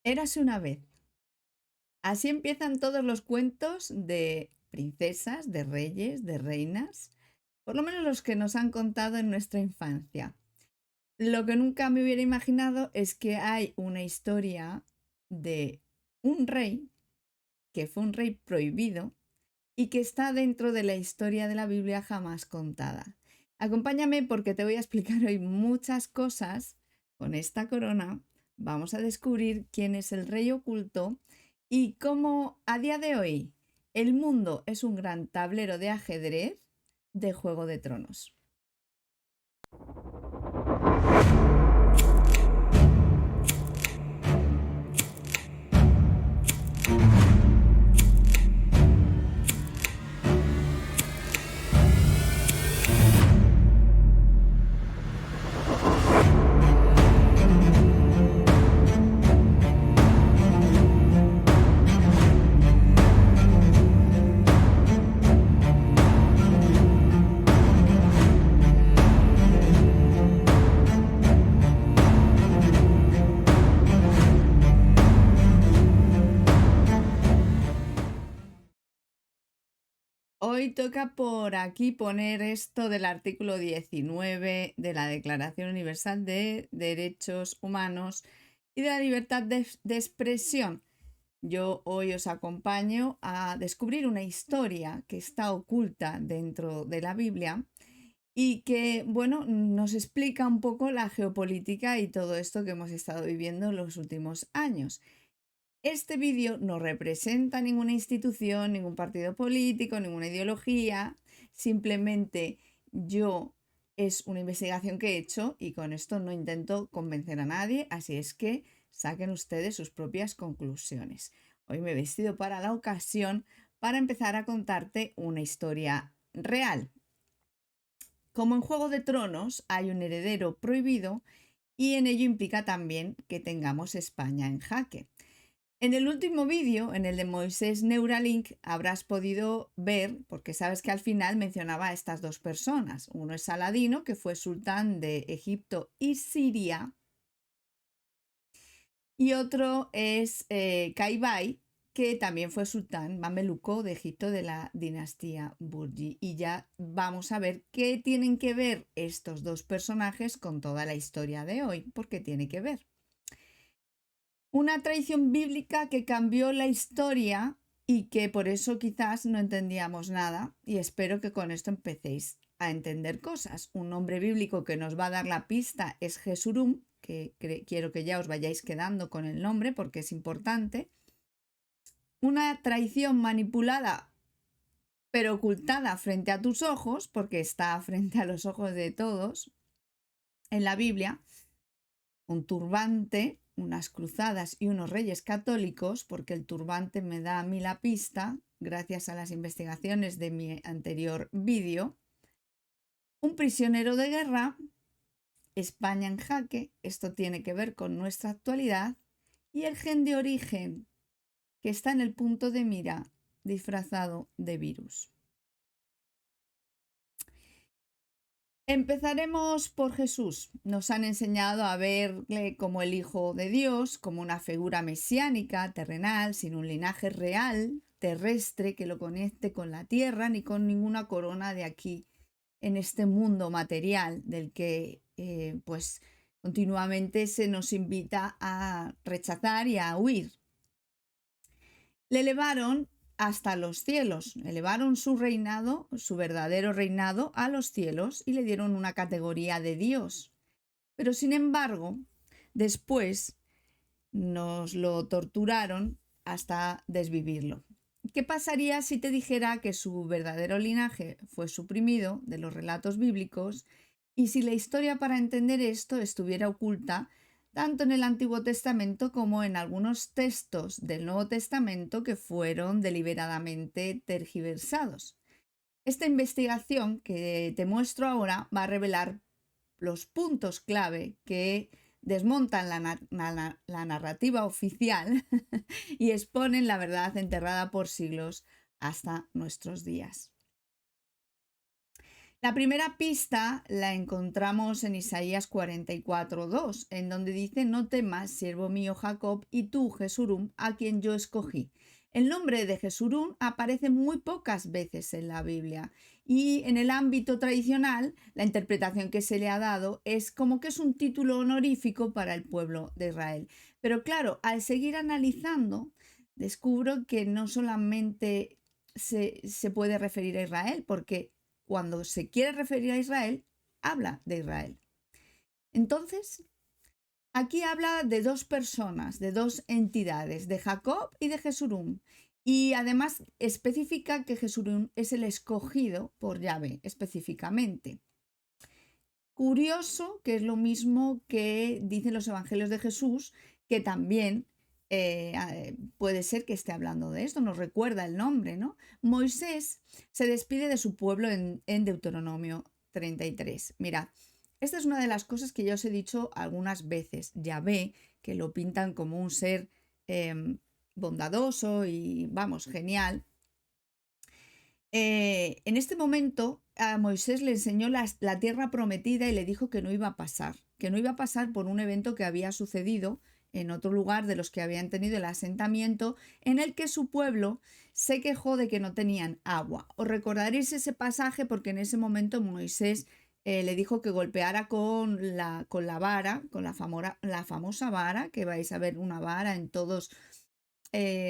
Érase una vez. Así empiezan todos los cuentos de princesas, de reyes, de reinas, por lo menos los que nos han contado en nuestra infancia. Lo que nunca me hubiera imaginado es que hay una historia de un rey que fue un rey prohibido y que está dentro de la historia de la Biblia jamás contada. Acompáñame porque te voy a explicar hoy muchas cosas con esta corona. Vamos a descubrir quién es el rey oculto y cómo a día de hoy el mundo es un gran tablero de ajedrez de Juego de Tronos. Hoy toca por aquí poner esto del artículo 19 de la Declaración Universal de Derechos Humanos y de la libertad de expresión. Yo hoy os acompaño a descubrir una historia que está oculta dentro de la Biblia y que, bueno, nos explica un poco la geopolítica y todo esto que hemos estado viviendo en los últimos años. Este vídeo no representa ninguna institución, ningún partido político, ninguna ideología, simplemente yo es una investigación que he hecho y con esto no intento convencer a nadie, así es que saquen ustedes sus propias conclusiones. Hoy me he vestido para la ocasión para empezar a contarte una historia real. Como en Juego de Tronos hay un heredero prohibido y en ello implica también que tengamos España en jaque. En el último vídeo, en el de Moisés Neuralink, habrás podido ver, porque sabes que al final mencionaba a estas dos personas. Uno es Saladino, que fue sultán de Egipto y Siria, y otro es Kaibai, que también fue sultán mameluco de Egipto de la dinastía Burji. Y ya vamos a ver qué tienen que ver estos dos personajes con toda la historia de hoy, porque tiene que ver. Una tradición bíblica que cambió la historia y que por eso quizás no entendíamos nada, y espero que con esto empecéis a entender cosas. Un nombre bíblico que nos va a dar la pista es Jesurum, que quiero que ya os vayáis quedando con el nombre porque es importante. Una tradición manipulada pero ocultada frente a tus ojos, porque está frente a los ojos de todos en la Biblia. Un turbante, unas cruzadas y unos reyes católicos, porque el turbante me da a mí la pista, gracias a las investigaciones de mi anterior vídeo. Un prisionero de guerra, España en jaque, esto tiene que ver con nuestra actualidad, y el gen de origen, que está en el punto de mira, disfrazado de virus. Empezaremos por Jesús. Nos han enseñado a verle como el Hijo de Dios, como una figura mesiánica, terrenal, sin un linaje real, terrestre, que lo conecte con la tierra, ni con ninguna corona de aquí, en este mundo material del que pues continuamente se nos invita a rechazar y a huir. Le elevaron hasta los cielos, elevaron su reinado, su verdadero reinado, a los cielos y le dieron una categoría de Dios. Pero sin embargo, después nos lo torturaron hasta desvivirlo. ¿Qué pasaría si te dijera que su verdadero linaje fue suprimido de los relatos bíblicos y si la historia para entender esto estuviera oculta tanto en el Antiguo Testamento como en algunos textos del Nuevo Testamento que fueron deliberadamente tergiversados? Esta investigación que te muestro ahora va a revelar los puntos clave que desmontan la narrativa oficial y exponen la verdad enterrada por siglos hasta nuestros días. La primera pista la encontramos en Isaías 44:2, en donde dice: No temas, siervo mío Jacob, y tú, Jesurum, a quien yo escogí. El nombre de Jesurum aparece muy pocas veces en la Biblia y en el ámbito tradicional la interpretación que se le ha dado es como que es un título honorífico para el pueblo de Israel. Pero claro, al seguir analizando, descubro que no solamente se puede referir a Israel, porque cuando se quiere referir a Israel, habla de Israel. Entonces, aquí habla de dos personas, de dos entidades, de Jacob y de Jesurum. Y además especifica que Jesurum es el escogido por Yahvé, específicamente. Curioso, que es lo mismo que dicen los evangelios de Jesús, que también puede ser que esté hablando de esto, nos recuerda el nombre, ¿no? Moisés se despide de su pueblo en Deuteronomio 33. Mirad, esta es una de las cosas que ya os he dicho algunas veces. Yahvé, que lo pintan como un ser bondadoso y, vamos, genial. En este momento a Moisés le enseñó la tierra prometida y le dijo que no iba a pasar, por un evento que había sucedido en otro lugar de los que habían tenido el asentamiento, en el que su pueblo se quejó de que no tenían agua. Os recordaréis ese pasaje porque en ese momento Moisés le dijo que golpeara con la vara, con la famosa vara, que vais a ver una vara en todos en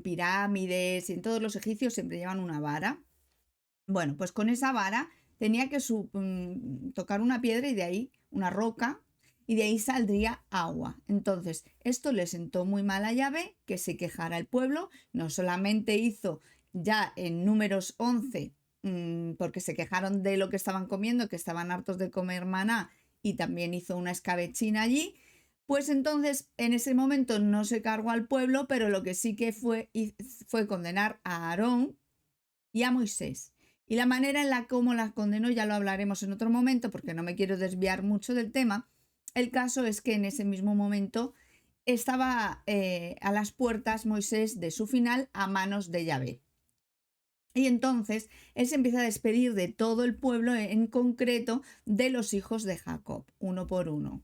pirámides y en todos los egipcios siempre llevan una vara. Bueno, pues con esa vara tenía que tocar una piedra y de ahí una roca y de ahí saldría agua. Entonces, esto le sentó muy mal a Yahvé, que se quejara el pueblo. No solamente hizo ya en Números 11, porque se quejaron de lo que estaban comiendo, que estaban hartos de comer maná, y también hizo una escabechina allí. Pues entonces, en ese momento no se cargó al pueblo, pero lo que sí que fue condenar a Aarón y a Moisés. Y la manera en la cómo las condenó ya lo hablaremos en otro momento, porque no me quiero desviar mucho del tema. El caso es que en ese mismo momento estaba a las puertas Moisés de su final a manos de Yahvé. Y entonces él se empieza a despedir de todo el pueblo, en concreto de los hijos de Jacob, uno por uno.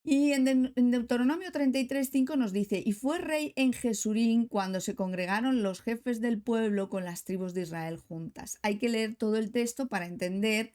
Y en Deuteronomio 33:5 nos dice: Y fue rey en Jesurín cuando se congregaron los jefes del pueblo con las tribus de Israel juntas. Hay que leer todo el texto para entender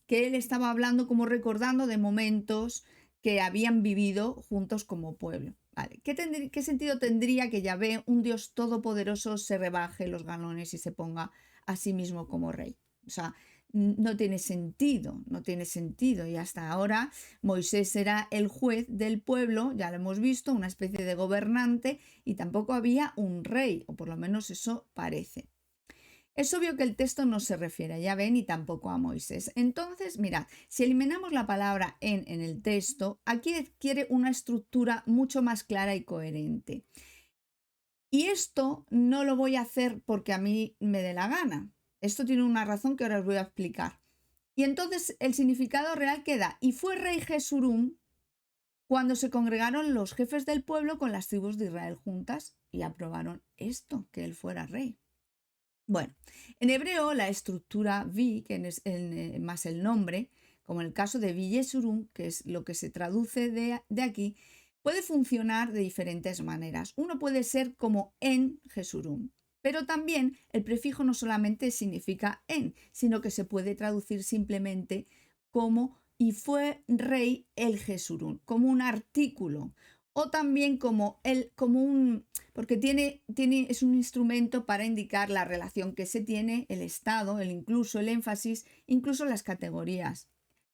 que él estaba hablando, como recordando de momentos que habían vivido juntos como pueblo. Vale. ¿Qué sentido tendría que Yahvé, un Dios todopoderoso, se rebaje los galones y se ponga a sí mismo como rey? O sea, no tiene sentido, no tiene sentido. Y hasta ahora Moisés era el juez del pueblo, ya lo hemos visto, una especie de gobernante, y tampoco había un rey, o por lo menos eso parece. Es obvio que el texto no se refiere a Yahvé ni tampoco a Moisés. Entonces, mirad, si eliminamos la palabra en el texto, aquí adquiere una estructura mucho más clara y coherente. Y esto no lo voy a hacer porque a mí me dé la gana. Esto tiene una razón que ahora os voy a explicar. Y entonces el significado real queda: y fue rey Jesurum cuando se congregaron los jefes del pueblo con las tribus de Israel juntas y aprobaron esto, que él fuera rey. Bueno, en hebreo la estructura vi, que es más el nombre, como en el caso de vi Jesurum, que es lo que se traduce de aquí, puede funcionar de diferentes maneras. Uno puede ser como en Jesurum, pero también el prefijo no solamente significa en, sino que se puede traducir simplemente como y fue rey el Jesurum, como un artículo, o también porque es un instrumento para indicar la relación que se tiene, el estado, incluso el énfasis, incluso las categorías.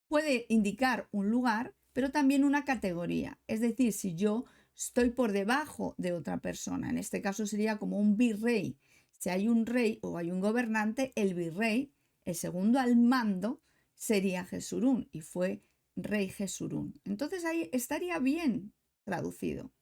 Puede indicar un lugar, pero también una categoría. Es decir, si yo estoy por debajo de otra persona, en este caso sería como un virrey. Si hay un rey o hay un gobernante, el virrey, el segundo al mando, sería Jesurum y fue rey Jesurum. Entonces ahí estaría bien traducido.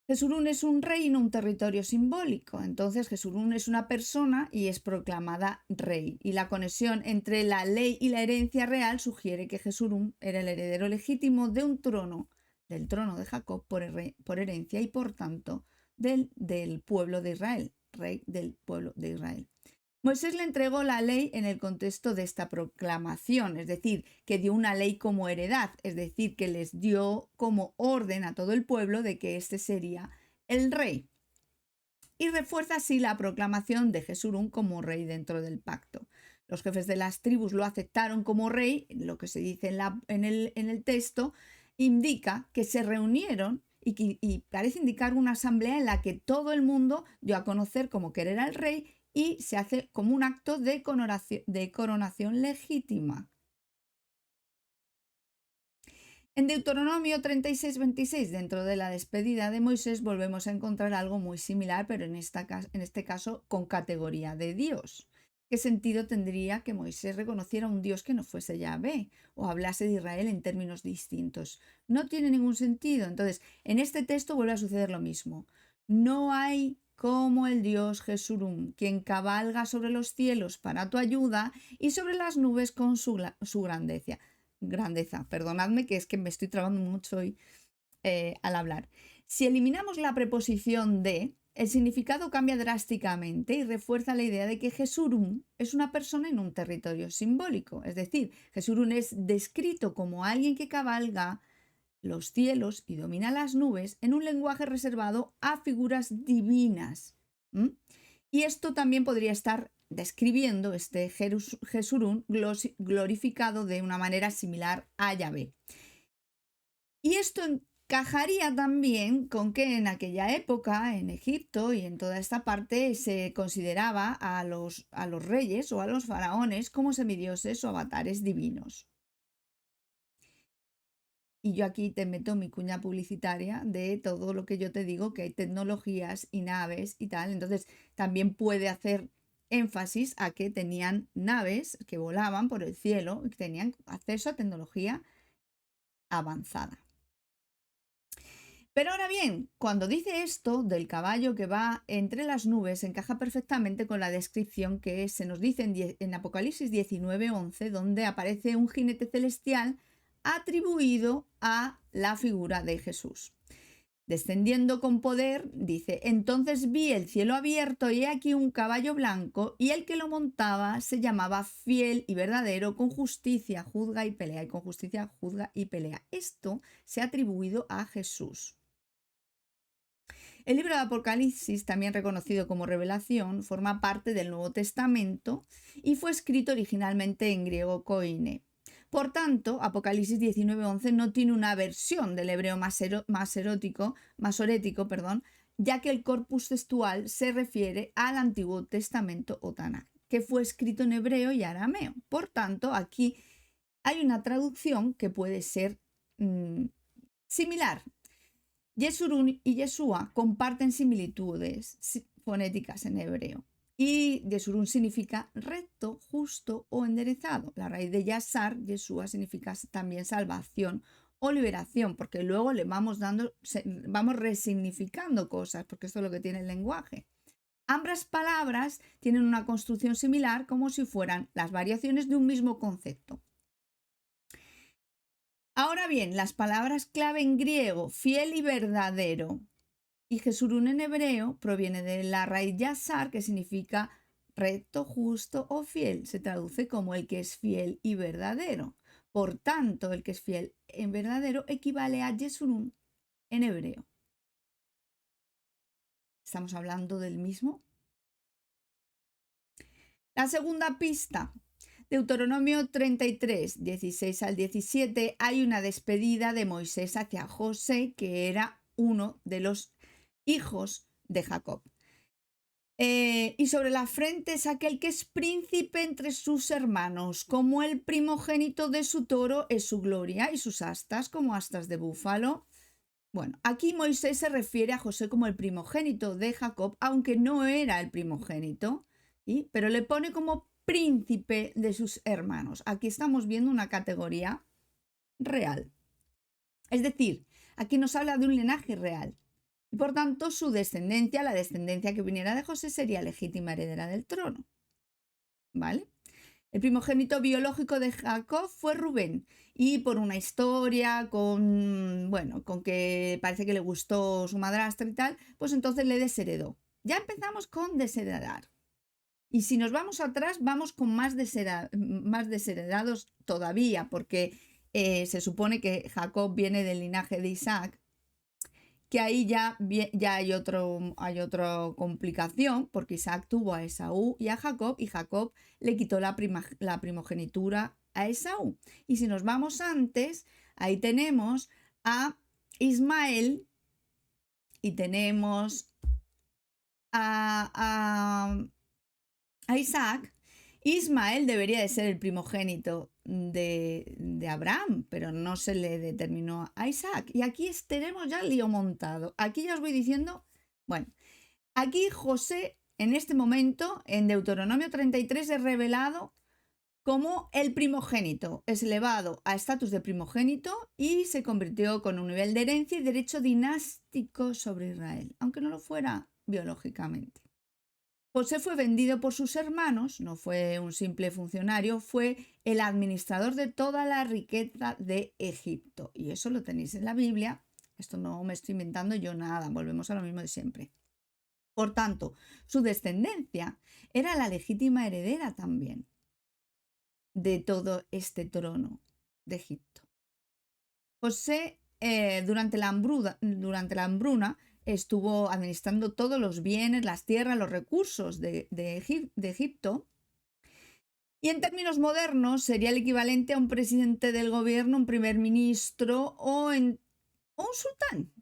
Jesurum es un rey, no un territorio simbólico. Entonces Jesurum es una persona y es proclamada rey. Y la conexión entre la ley y la herencia real sugiere que Jesurum era el heredero legítimo de un trono, del trono de Jacob por herencia y por tanto del pueblo de Israel, rey del pueblo de Israel. Moisés le entregó la ley en el contexto de esta proclamación, es decir, que dio una ley como heredad, es decir, que les dio como orden a todo el pueblo de que este sería el rey. Y refuerza así la proclamación de Jesurún como rey dentro del pacto. Los jefes de las tribus lo aceptaron como rey, lo que se dice en el texto, indica que se reunieron y parece indicar una asamblea en la que todo el mundo dio a conocer como que era el rey y se hace como un acto de coronación legítima. En Deuteronomio 36-26, dentro de la despedida de Moisés, volvemos a encontrar algo muy similar, pero en este caso con categoría de Dios. ¿Qué sentido tendría que Moisés reconociera a un Dios que no fuese Yahvé o hablase de Israel en términos distintos? No tiene ningún sentido. Entonces, en este texto vuelve a suceder lo mismo. No hay como el Dios Jesurún, quien cabalga sobre los cielos para tu ayuda y sobre las nubes con su grandeza. Perdonadme que es que me estoy trabando mucho hoy al hablar. Si eliminamos la preposición de, el significado cambia drásticamente y refuerza la idea de que Jesurún es una persona en un territorio simbólico. Es decir, Jesurún es descrito como alguien que cabalga los cielos y domina las nubes en un lenguaje reservado a figuras divinas. Y esto también podría estar describiendo este Jesurún glorificado de una manera similar a Yahvé. Y esto encajaría también con que en aquella época, en Egipto y en toda esta parte, se consideraba a los reyes o a los faraones como semidioses o avatares divinos. Y yo aquí te meto mi cuña publicitaria de todo lo que yo te digo, que hay tecnologías y naves y tal. Entonces también puede hacer énfasis a que tenían naves que volaban por el cielo y que tenían acceso a tecnología avanzada. Pero ahora bien, cuando dice esto del caballo que va entre las nubes, encaja perfectamente con la descripción que se nos dice en Apocalipsis 19:11, donde aparece un jinete celestial atribuido a la figura de Jesús. Descendiendo con poder, dice, entonces vi el cielo abierto y he aquí un caballo blanco y el que lo montaba se llamaba fiel y verdadero, con justicia juzga y pelea, y con justicia juzga y pelea. Esto se ha atribuido a Jesús. El libro de Apocalipsis, también reconocido como Revelación, forma parte del Nuevo Testamento y fue escrito originalmente en griego koine. Por tanto, Apocalipsis 19:11 no tiene una versión del hebreo masorético, ya que el corpus textual se refiere al Antiguo Testamento o Tanaj, que fue escrito en hebreo y arameo. Por tanto, aquí hay una traducción que puede ser similar. Yesurún y Yeshua comparten similitudes fonéticas en hebreo. Y Yesurún significa recto, justo o enderezado. La raíz de Yasar, Yeshua, significa también salvación o liberación, porque luego le vamos resignificando cosas, porque esto es lo que tiene el lenguaje. Ambas palabras tienen una construcción similar, como si fueran las variaciones de un mismo concepto. Ahora bien, las palabras clave en griego, fiel y verdadero, y Jesurún en hebreo proviene de la raíz yasar, que significa recto, justo o fiel. Se traduce como el que es fiel y verdadero. Por tanto, el que es fiel y verdadero equivale a Jesurún en hebreo. ¿Estamos hablando del mismo? La segunda pista. Deuteronomio 33, 16 al 17, hay una despedida de Moisés hacia José, que era uno de los hijos de Jacob. Y sobre la frente es aquel que es príncipe entre sus hermanos, como el primogénito de su toro es su gloria y sus astas como astas de búfalo. Bueno, aquí Moisés se refiere a José como el primogénito de Jacob, aunque no era el primogénito, pero le pone como príncipe de sus hermanos. Aquí estamos viendo una categoría real. Es decir, aquí nos habla de un linaje real. Y por tanto, su descendencia, la descendencia que viniera de José, sería legítima heredera del trono. ¿Vale? El primogénito biológico de Jacob fue Rubén. Y por una historia con que parece que le gustó su madrastra y tal, pues entonces le desheredó. Ya empezamos con desheredar. Y si nos vamos atrás, vamos con más desheredados todavía, porque se supone que Jacob viene del linaje de Isaac, que ahí ya hay otra complicación, porque Isaac tuvo a Esaú y a Jacob, y Jacob le quitó la primogenitura a Esaú. Y si nos vamos antes, ahí tenemos a Ismael y tenemos a Isaac. Ismael debería de ser el primogénito de Abraham, pero no se le determinó a Isaac. Y aquí tenemos ya el lío montado. Aquí ya os voy diciendo, bueno, aquí José en este momento, en Deuteronomio 33, es revelado como el primogénito. Es elevado a estatus de primogénito y se convirtió con un nivel de herencia y derecho dinástico sobre Israel, aunque no lo fuera biológicamente. José fue vendido por sus hermanos, no fue un simple funcionario, fue el administrador de toda la riqueza de Egipto. Y eso lo tenéis en la Biblia. Esto no me estoy inventando yo nada, volvemos a lo mismo de siempre. Por tanto, su descendencia era la legítima heredera también de todo este trono de Egipto. José, durante la hambruna, estuvo administrando todos los bienes, las tierras, los recursos de Egipto. Y en términos modernos sería el equivalente a un presidente del gobierno, un primer ministro o un sultán.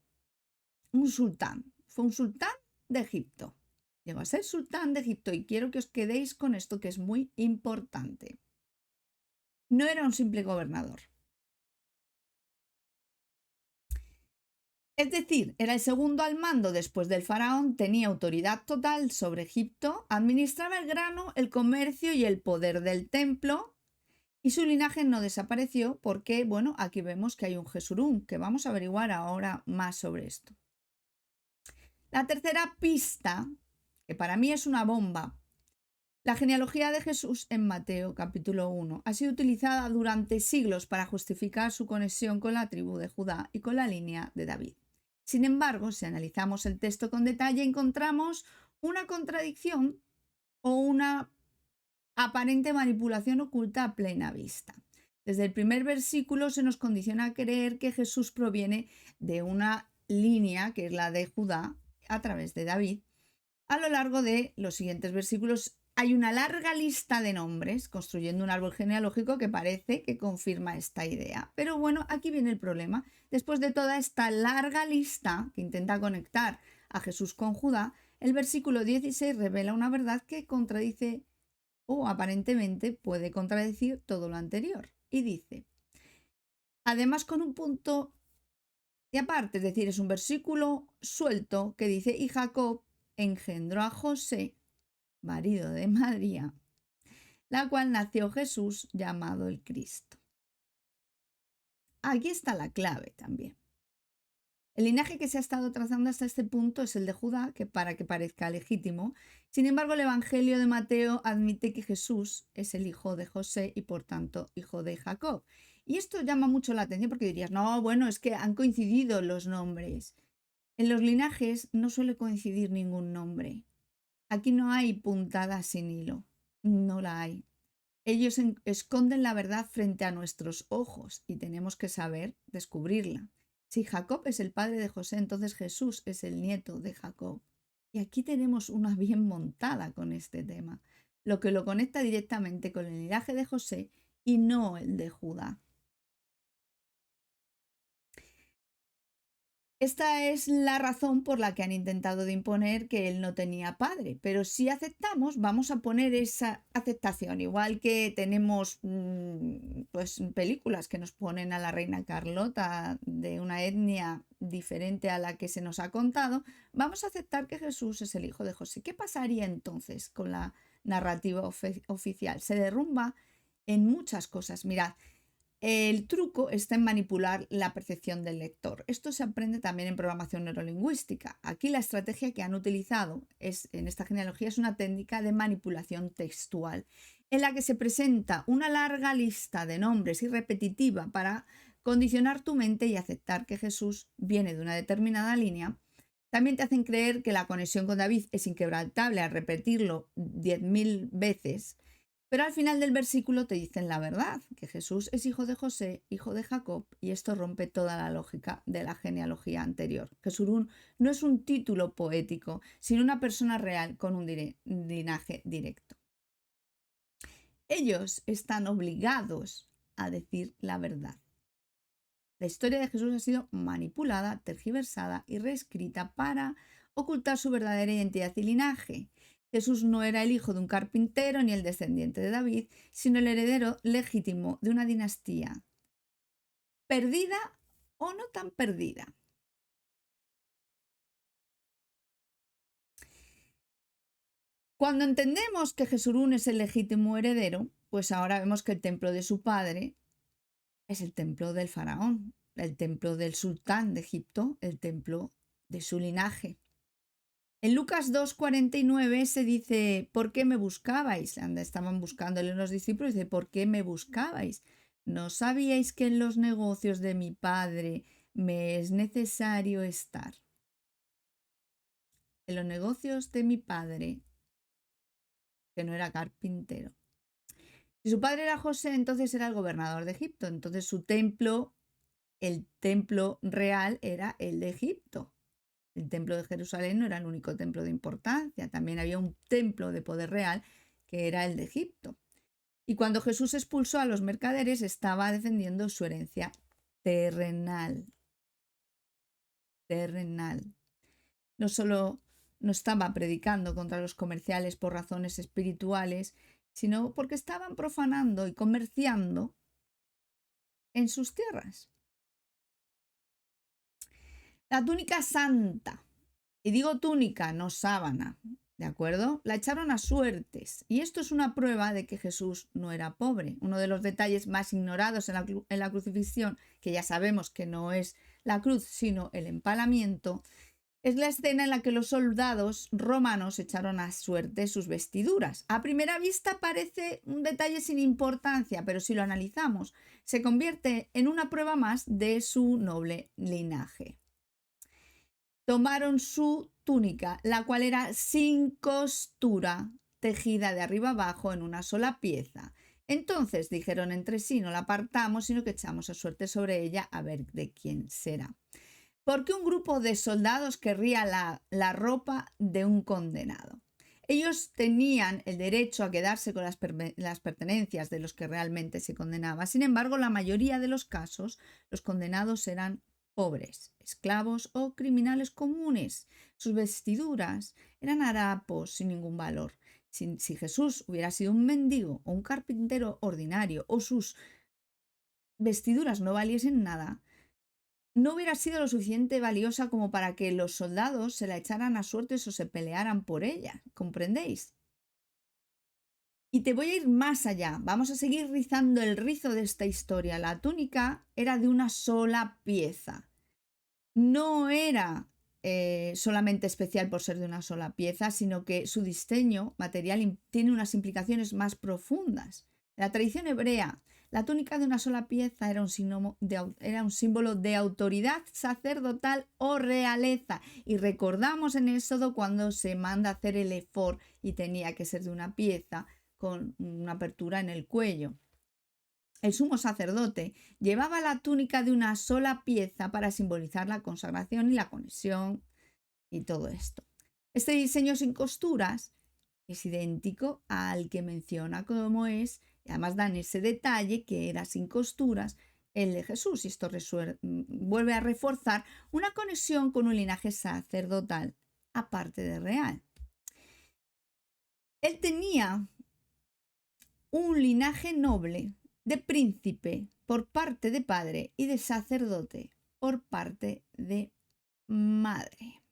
Un sultán. Fue un sultán de Egipto. Llegó a ser sultán de Egipto y quiero que os quedéis con esto que es muy importante. No era un simple gobernador. Es decir, era el segundo al mando después del faraón, tenía autoridad total sobre Egipto, administraba el grano, el comercio y el poder del templo, y su linaje no desapareció porque, bueno, aquí vemos que hay un Jesurún, que vamos a averiguar ahora más sobre esto. La tercera pista, que para mí es una bomba, la genealogía de Jesús en Mateo capítulo 1 ha sido utilizada durante siglos para justificar su conexión con la tribu de Judá y con la línea de David. Sin embargo, si analizamos el texto con detalle, encontramos una contradicción o una aparente manipulación oculta a plena vista. Desde el primer versículo se nos condiciona a creer que Jesús proviene de una línea, que es la de Judá, a través de David. A lo largo de los siguientes versículos hay una larga lista de nombres, construyendo un árbol genealógico que parece que confirma esta idea. Pero bueno, aquí viene el problema. Después de toda esta larga lista que intenta conectar a Jesús con Judá, el versículo 16 revela una verdad que contradice o aparentemente puede contradecir todo lo anterior. Y dice, además con un punto y aparte, es decir, es un versículo suelto que dice, y Jacob engendró a José, marido de María, la cual nació Jesús llamado el Cristo. Aquí está la clave también. El linaje que se ha estado trazando hasta este punto es el de Judá, que para que parezca legítimo. Sin embargo, el Evangelio de Mateo admite que Jesús es el hijo de José y por tanto hijo de Jacob. Y esto llama mucho la atención porque dirías, no, bueno, es que han coincidido los nombres. En los linajes no suele coincidir ningún nombre. Aquí no hay puntada sin hilo, no la hay. Ellos esconden la verdad frente a nuestros ojos y tenemos que saber descubrirla. Si Jacob es el padre de José, entonces Jesús es el nieto de Jacob. Y aquí tenemos una bien montada con este tema, lo que lo conecta directamente con el linaje de José y no el de Judá. Esta es la razón por la que han intentado de imponer que él no tenía padre, pero si aceptamos, vamos a poner esa aceptación, igual que tenemos pues películas que nos ponen a la reina Carlota de una etnia diferente a la que se nos ha contado, vamos a aceptar que Jesús es el hijo de José. ¿Qué pasaría entonces con la narrativa oficial? Se derrumba en muchas cosas. Mirad, el truco está en manipular la percepción del lector. Esto se aprende también en programación neurolingüística. Aquí la estrategia que han utilizado en esta genealogía es una técnica de manipulación textual, en la que se presenta una larga lista de nombres y repetitiva para condicionar tu mente y aceptar que Jesús viene de una determinada línea. También te hacen creer que la conexión con David es inquebrantable al repetirlo 10.000 veces, pero al final del versículo te dicen la verdad, que Jesús es hijo de José, hijo de Jacob, y esto rompe toda la lógica de la genealogía anterior. Jesús no es un título poético, sino una persona real con un linaje directo. Ellos están obligados a decir la verdad. La historia de Jesús ha sido manipulada, tergiversada y reescrita para ocultar su verdadera identidad y linaje. Jesús no era el hijo de un carpintero ni el descendiente de David, sino el heredero legítimo de una dinastía. ¿Perdida o no tan perdida? Cuando entendemos que Jesurún es el legítimo heredero, pues ahora vemos que el templo de su padre es el templo del faraón, el templo del sultán de Egipto, el templo de su linaje. En Lucas 2:49 se dice, ¿por qué me buscabais? Estaban buscándole los discípulos, dice, ¿por qué me buscabais? ¿No sabíais que en los negocios de mi padre me es necesario estar? En los negocios de mi padre, que no era carpintero. Si su padre era José, entonces era el gobernador de Egipto. Entonces su templo, el templo real, era el de Egipto. El templo de Jerusalén no era el único templo de importancia. También había un templo de poder real que era el de Egipto. Y cuando Jesús expulsó a los mercaderes, estaba defendiendo su herencia terrenal. Terrenal. No solo no estaba predicando contra los comerciales por razones espirituales, sino porque estaban profanando y comerciando en sus tierras. La túnica santa, y digo túnica, no sábana, ¿de acuerdo? La echaron a suertes, y esto es una prueba de que Jesús no era pobre. Uno de los detalles más ignorados en la crucifixión, que ya sabemos que no es la cruz, sino el empalamiento, es la escena en la que los soldados romanos echaron a suerte sus vestiduras. A primera vista parece un detalle sin importancia, pero si lo analizamos, se convierte en una prueba más de su noble linaje. Tomaron su túnica, la cual era sin costura, tejida de arriba abajo en una sola pieza. Entonces dijeron entre sí, no la apartamos, sino que echamos a suerte sobre ella a ver de quién será. Porque un grupo de soldados querría la ropa de un condenado. Ellos tenían el derecho a quedarse con las pertenencias de los que realmente se condenaba. Sin embargo, la mayoría de los casos, los condenados eran pobres, esclavos o criminales comunes. Sus vestiduras eran harapos sin ningún valor. Si Jesús hubiera sido un mendigo o un carpintero ordinario o sus vestiduras no valiesen nada, no hubiera sido lo suficiente valiosa como para que los soldados se la echaran a suertes o se pelearan por ella. ¿Comprendéis? Y te voy a ir más allá. Vamos a seguir rizando el rizo de esta historia. La túnica era de una sola pieza. No era solamente especial por ser de una sola pieza, sino que su diseño material tiene unas implicaciones más profundas. En la tradición hebrea, la túnica de una sola pieza era un símbolo de autoridad sacerdotal o realeza. Y recordamos en Éxodo cuando se manda a hacer el efod y tenía que ser de una pieza con una apertura en el cuello. El sumo sacerdote llevaba la túnica de una sola pieza para simbolizar la consagración y la conexión y todo esto. Este diseño sin costuras es idéntico al que menciona como es, y además dan ese detalle que era sin costuras, el de Jesús. Y esto vuelve a reforzar una conexión con un linaje sacerdotal aparte de real. Él tenía un linaje noble de príncipe por parte de padre y de sacerdote por parte de madre.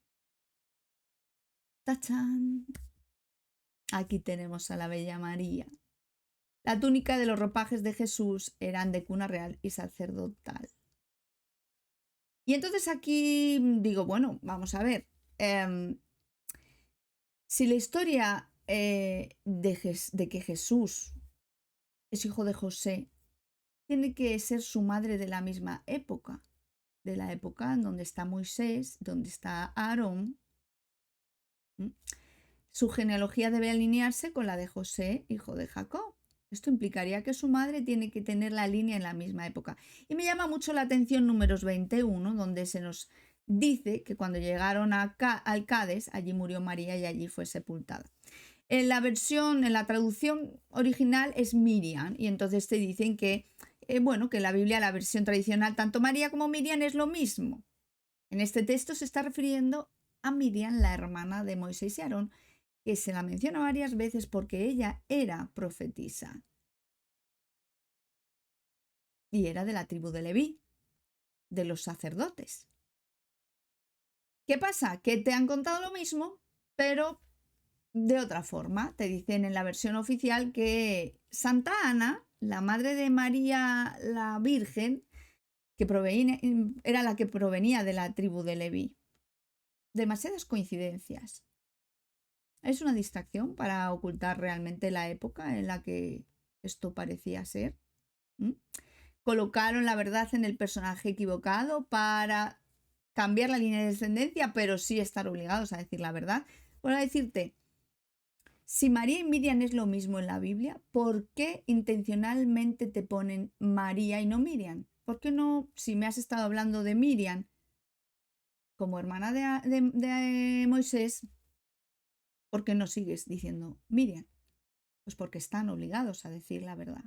¡Tachán! Aquí tenemos a la Bella María. La túnica de los ropajes de Jesús eran de cuna real y sacerdotal. Y entonces aquí digo, bueno, vamos a ver. Si la historia de que Jesús es hijo de José tiene que ser su madre de la misma época. de la época en donde está Moisés, donde está Aarón. Su genealogía debe alinearse con la de José, hijo de Jacob. Esto implicaría que su madre tiene que tener la línea en la misma época. Y me llama mucho la atención Números 21, donde se nos dice que cuando llegaron al Cades, allí murió María y allí fue sepultada. En la traducción original es Miriam, y entonces te dicen que, que en la Biblia, la versión tradicional, tanto María como Miriam es lo mismo. En este texto se está refiriendo a Miriam, la hermana de Moisés y Aarón, que se la menciona varias veces porque ella era profetisa y era de la tribu de Leví, de los sacerdotes. ¿Qué pasa? Que te han contado lo mismo, pero de otra forma. Te dicen en la versión oficial que Santa Ana, la madre de María la Virgen, era la que provenía de la tribu de Leví. Demasiadas coincidencias. Es una distracción para ocultar realmente la época en la que esto parecía ser. Colocaron la verdad en el personaje equivocado para cambiar la línea de descendencia, pero sí estar obligados a decir la verdad. Bueno, a decirte, si María y Miriam es lo mismo en la Biblia, ¿por qué intencionalmente te ponen María y no Miriam? ¿Por qué no, si me has estado hablando de Miriam como hermana de Moisés, ¿por qué no sigues diciendo Miriam? Pues porque están obligados a decir la verdad.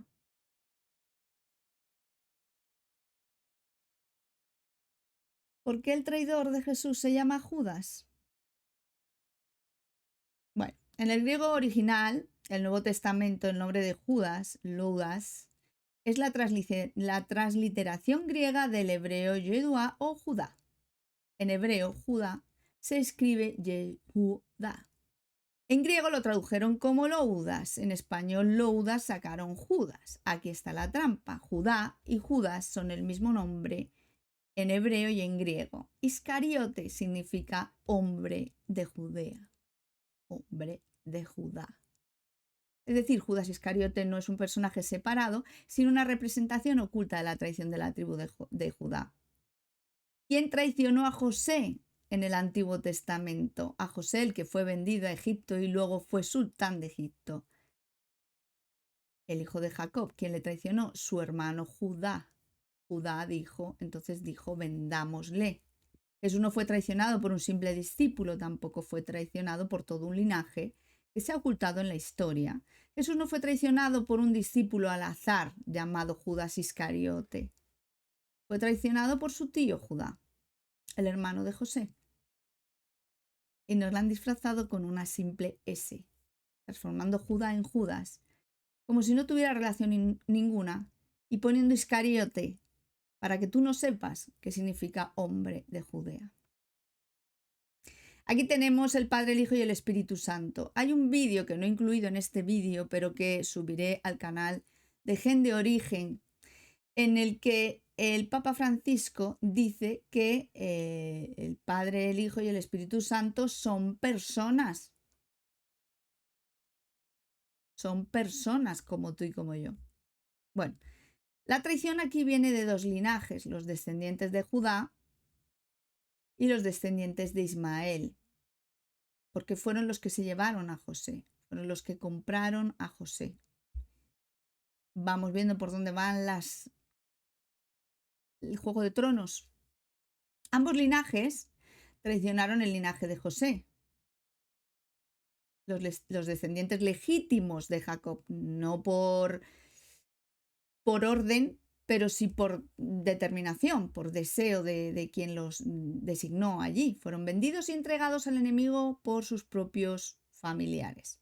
¿Por qué el traidor de Jesús se llama Judas? Bueno, en el griego original, el Nuevo Testamento, el nombre de Judas, Ludas, es la transliteración griega del hebreo Yehudá o Judá. En hebreo, Judá se escribe Yehudá. En griego lo tradujeron como Loudas, en español Loudas sacaron Judas. Aquí está la trampa. Judá y Judas son el mismo nombre en hebreo y en griego. Iscariote significa hombre de Judea, hombre de Judá. Es decir, Judas Iscariote no es un personaje separado, sino una representación oculta de la traición de la tribu de Judá. ¿Quién traicionó a José en el Antiguo Testamento? A José, el que fue vendido a Egipto y luego fue sultán de Egipto. El hijo de Jacob. ¿Quién le traicionó? Su hermano Judá. Judá entonces dijo, vendámosle. Jesús no fue traicionado por un simple discípulo, tampoco fue traicionado por todo un linaje que se ha ocultado en la historia. Jesús no fue traicionado por un discípulo al azar llamado Judas Iscariote. Fue traicionado por su tío Judá, el hermano de José. Y nos lo han disfrazado con una simple S, transformando Judá en Judas, como si no tuviera relación ninguna, y poniendo Iscariote para que tú no sepas qué significa hombre de Judea. Aquí tenemos el Padre, el Hijo y el Espíritu Santo. Hay un vídeo que no he incluido en este vídeo, pero que subiré al canal de Gen de Origen, en el que el Papa Francisco dice que el Padre, el Hijo y el Espíritu Santo son personas. Son personas como tú y como yo. Bueno, la traición aquí viene de dos linajes, los descendientes de Judá y los descendientes de Ismael, porque fueron los que se llevaron a José, fueron los que compraron a José. Vamos viendo por dónde van el Juego de Tronos. Ambos linajes traicionaron el linaje de José. Los descendientes legítimos de Jacob, no por orden, pero sí por determinación, por deseo de quien los designó allí. Fueron vendidos y entregados al enemigo por sus propios familiares.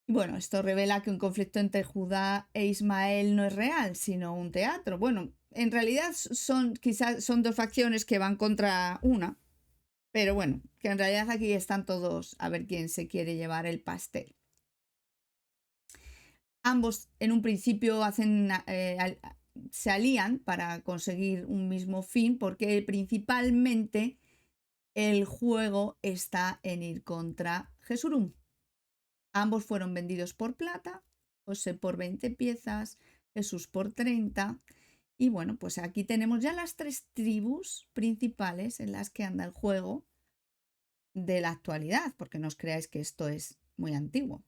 Y bueno, esto revela que un conflicto entre Judá e Ismael no es real, sino un teatro. Bueno, en realidad quizás son dos facciones que van contra una, pero bueno, que en realidad aquí están todos a ver quién se quiere llevar el pastel. Ambos en un principio se alían para conseguir un mismo fin, porque principalmente el juego está en ir contra Jesurum. Ambos fueron vendidos por plata, José por 20 piezas, Jesús por 30, Y bueno, pues aquí tenemos ya las 3 tribus principales en las que anda el juego de la actualidad, porque no os creáis que esto es muy antiguo.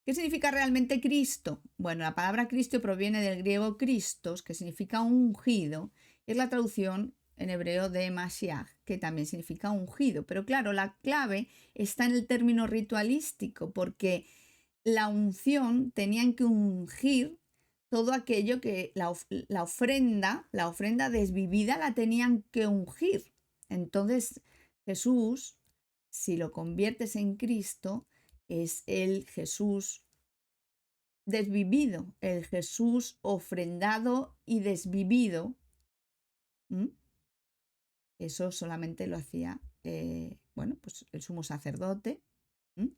¿Qué significa realmente Cristo? Bueno, la palabra Cristo proviene del griego Christos, que significa ungido. Es la traducción en hebreo de Mashiach, que también significa ungido. Pero claro, la clave está en el término ritualístico, porque la unción tenían que ungir todo aquello que la ofrenda desvivida la tenían que ungir. Entonces, Jesús, si lo conviertes en Cristo, es el Jesús desvivido, el Jesús ofrendado y desvivido. ¿Mm? Eso solamente lo hacía, bueno, pues el sumo sacerdote. ¿Mm?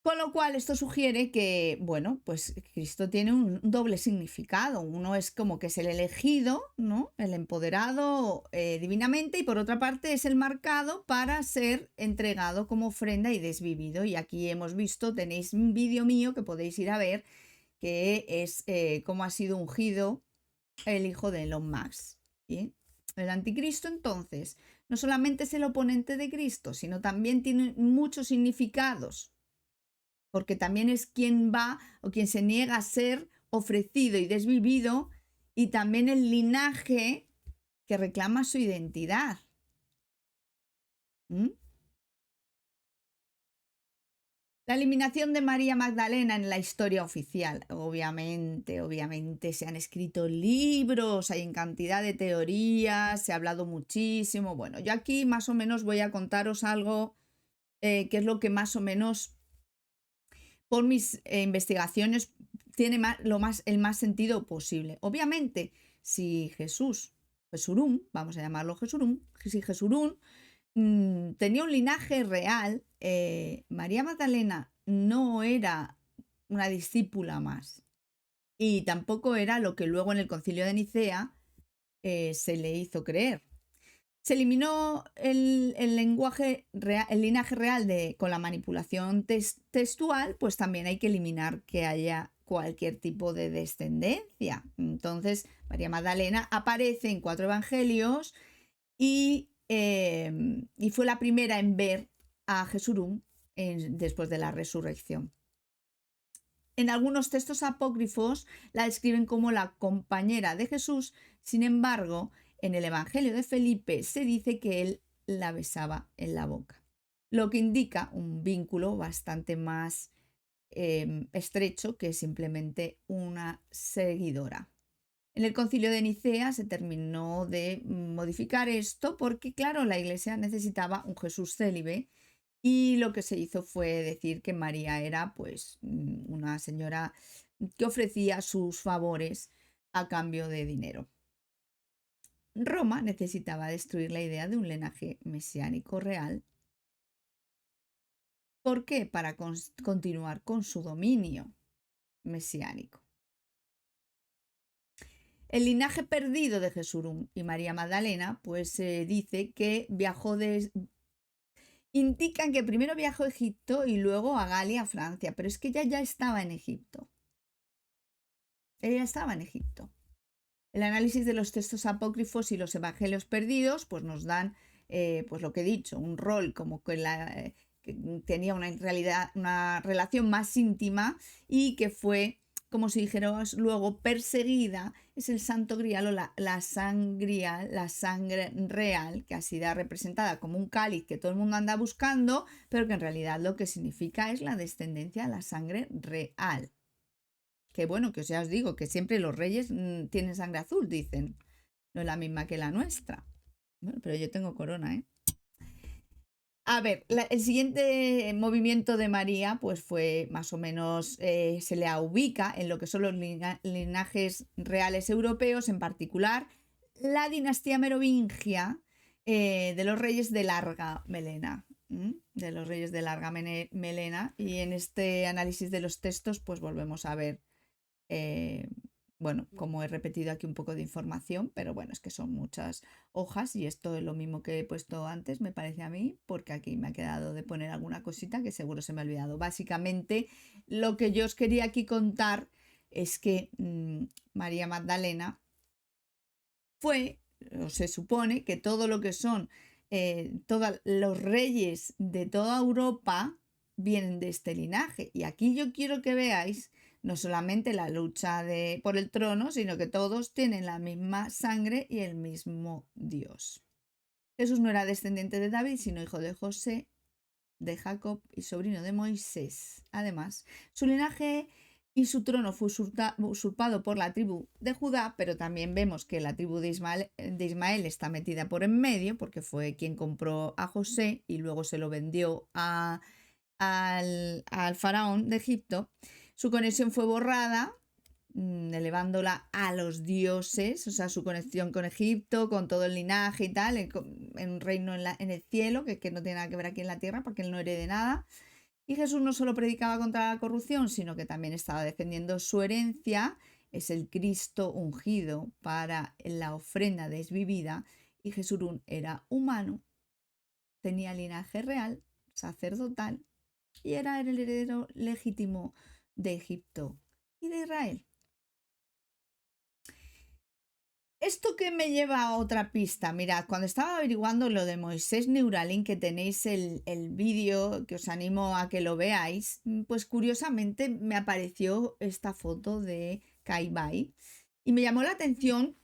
Con lo cual, esto sugiere que, bueno, pues Cristo tiene un doble significado. Uno es como que es el elegido, ¿no? El empoderado divinamente, y por otra parte es el marcado para ser entregado como ofrenda y desvivido. Y aquí hemos visto, tenéis un vídeo mío que podéis ir a ver, que es cómo ha sido ungido el hijo de Elon Musk. ¿Bien? El anticristo, entonces, no solamente es el oponente de Cristo, sino también tiene muchos significados, porque también es quien va o quien se niega a ser ofrecido y desvivido, y también el linaje que reclama su identidad. ¿Mm? La eliminación de María Magdalena en la historia oficial. Obviamente se han escrito libros, hay en cantidad de teorías, se ha hablado muchísimo. Bueno, yo aquí más o menos voy a contaros algo que es lo que más o menos por mis investigaciones tiene el más sentido posible. Obviamente, si Jesurum, vamos a llamarlo Jesurum, si Jesurum tenía un linaje real, María Magdalena no era una discípula más, y tampoco era lo que luego en el Concilio de Nicea se le hizo creer. Se eliminó el lenguaje real, el linaje real con la manipulación textual, pues también hay que eliminar que haya cualquier tipo de descendencia. Entonces, María Magdalena aparece en 4 evangelios y fue la primera en ver a Jesurum después de la resurrección. En algunos textos apócrifos la describen como la compañera de Jesús. Sin embargo, en el Evangelio de Felipe se dice que él la besaba en la boca, lo que indica un vínculo bastante más estrecho que simplemente una seguidora. En el Concilio de Nicea se terminó de modificar esto porque, claro, la Iglesia necesitaba un Jesús célibe, y lo que se hizo fue decir que María era pues una señora que ofrecía sus favores a cambio de dinero. Roma necesitaba destruir la idea de un linaje mesiánico real. ¿Por qué? Para continuar con su dominio mesiánico. El linaje perdido de Jesurum y María Magdalena, pues se dice que indican que primero viajó a Egipto y luego a Galia, Francia, pero es que ella ya estaba en Egipto. Ella estaba en Egipto. El análisis de los textos apócrifos y los evangelios perdidos pues nos dan, pues lo que he dicho, un rol como que tenía una relación más íntima y que fue, como si dijéramos luego, perseguida. Es el santo grial o la sangre real, que ha sido representada como un cáliz que todo el mundo anda buscando, pero que en realidad lo que significa es la descendencia a la sangre real. Que bueno, que ya os digo que siempre los reyes tienen sangre azul, dicen. No es la misma que la nuestra. Bueno, pero yo tengo corona, ¿eh? A ver, el siguiente movimiento de María, pues fue más o menos, se le ubica en lo que son los linajes reales europeos, en particular la dinastía merovingia de los reyes de larga melena. De los reyes de larga melena. Y en este análisis de los textos, pues volvemos a ver. Bueno, como he repetido aquí un poco de información, pero bueno, es que son muchas hojas y esto es lo mismo que he puesto antes, me parece a mí, porque aquí me ha quedado de poner alguna cosita que seguro se me ha olvidado. Básicamente, lo que yo os quería aquí contar es que María Magdalena fue, o se supone que todo lo que son todos los reyes de toda Europa vienen de este linaje. Y aquí yo quiero que veáis no solamente la lucha por el trono, sino que todos tienen la misma sangre y el mismo Dios. Jesús no era descendiente de David, sino hijo de José, de Jacob y sobrino de Moisés. Además, su linaje y su trono fue usurpado por la tribu de Judá, pero también vemos que la tribu de Ismael está metida por en medio, porque fue quien compró a José y luego se lo vendió al faraón de Egipto. Su conexión fue borrada, elevándola a los dioses, o sea, su conexión con Egipto, con todo el linaje y tal, en un reino en el cielo, que no tiene nada que ver aquí en la tierra, porque él no herede nada. Y Jesús no solo predicaba contra la corrupción, sino que también estaba defendiendo su herencia. Es el Cristo ungido para la ofrenda desvivida. Y Jesús era humano, tenía linaje real, sacerdotal, y era el heredero legítimo de Egipto y de Israel. Esto que me lleva a otra pista, mirad, cuando estaba averiguando lo de Moisés Neuralink, que tenéis el vídeo, que os animo a que lo veáis, pues curiosamente me apareció esta foto de Kai-Bai y me llamó la atención,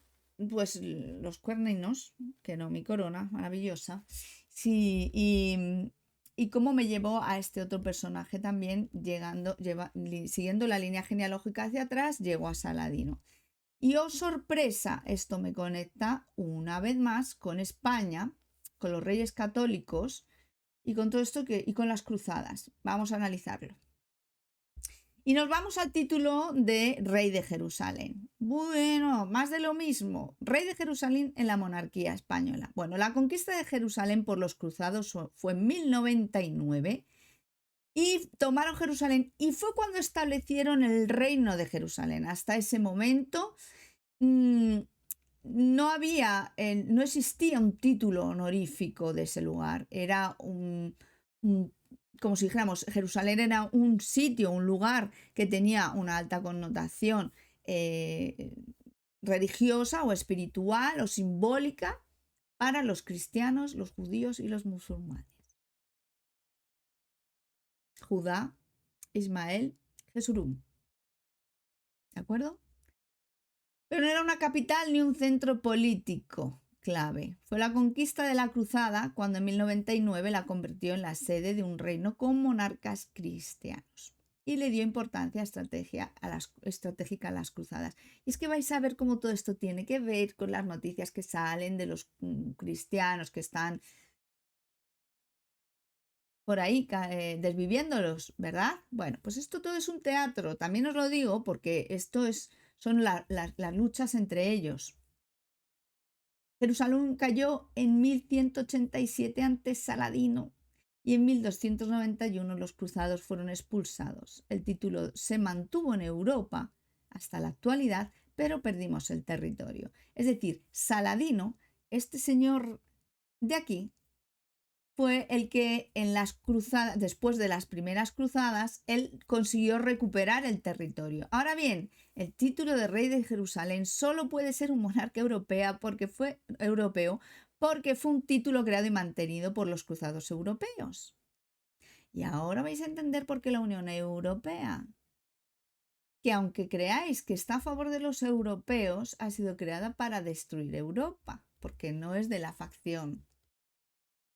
pues los cuerninos, que no mi corona, maravillosa, sí, y cómo me llevó a este otro personaje también, siguiendo la línea genealógica hacia atrás, llegó a Saladino. Y oh sorpresa, esto me conecta una vez más con España, con los reyes católicos y con todo esto y con las cruzadas. Vamos a analizarlo. Y nos vamos al título de Rey de Jerusalén. Bueno, más de lo mismo. Rey de Jerusalén en la monarquía española. Bueno, la conquista de Jerusalén por los cruzados fue en 1099 y tomaron Jerusalén y fue cuando establecieron el reino de Jerusalén. Hasta ese momento no existía un título honorífico de ese lugar. Era como si dijéramos, Jerusalén era un sitio, un lugar que tenía una alta connotación religiosa o espiritual o simbólica para los cristianos, los judíos y los musulmanes. Judá, Ismael, Jesurún. ¿De acuerdo? Pero no era una capital ni un centro político clave. Fue la conquista de la Cruzada cuando en 1099 la convirtió en la sede de un reino con monarcas cristianos y le dio importancia estratégica a las cruzadas. Y es que vais a ver cómo todo esto tiene que ver con las noticias que salen de los cristianos que están por ahí desviviéndolos, ¿verdad? Bueno, pues esto todo es un teatro, también os lo digo porque son las luchas entre ellos. Jerusalén cayó en 1187 ante Saladino y en 1291 los cruzados fueron expulsados. El título se mantuvo en Europa hasta la actualidad, pero perdimos el territorio. Es decir, Saladino, este señor de aquí, fue el que en las cruzadas, después de las primeras cruzadas, él consiguió recuperar el territorio. Ahora bien, el título de rey de Jerusalén solo puede ser un monarca europeo porque fue un título creado y mantenido por los cruzados europeos. Y ahora vais a entender por qué la Unión Europea, que aunque creáis que está a favor de los europeos, ha sido creada para destruir Europa, porque no es de la facción.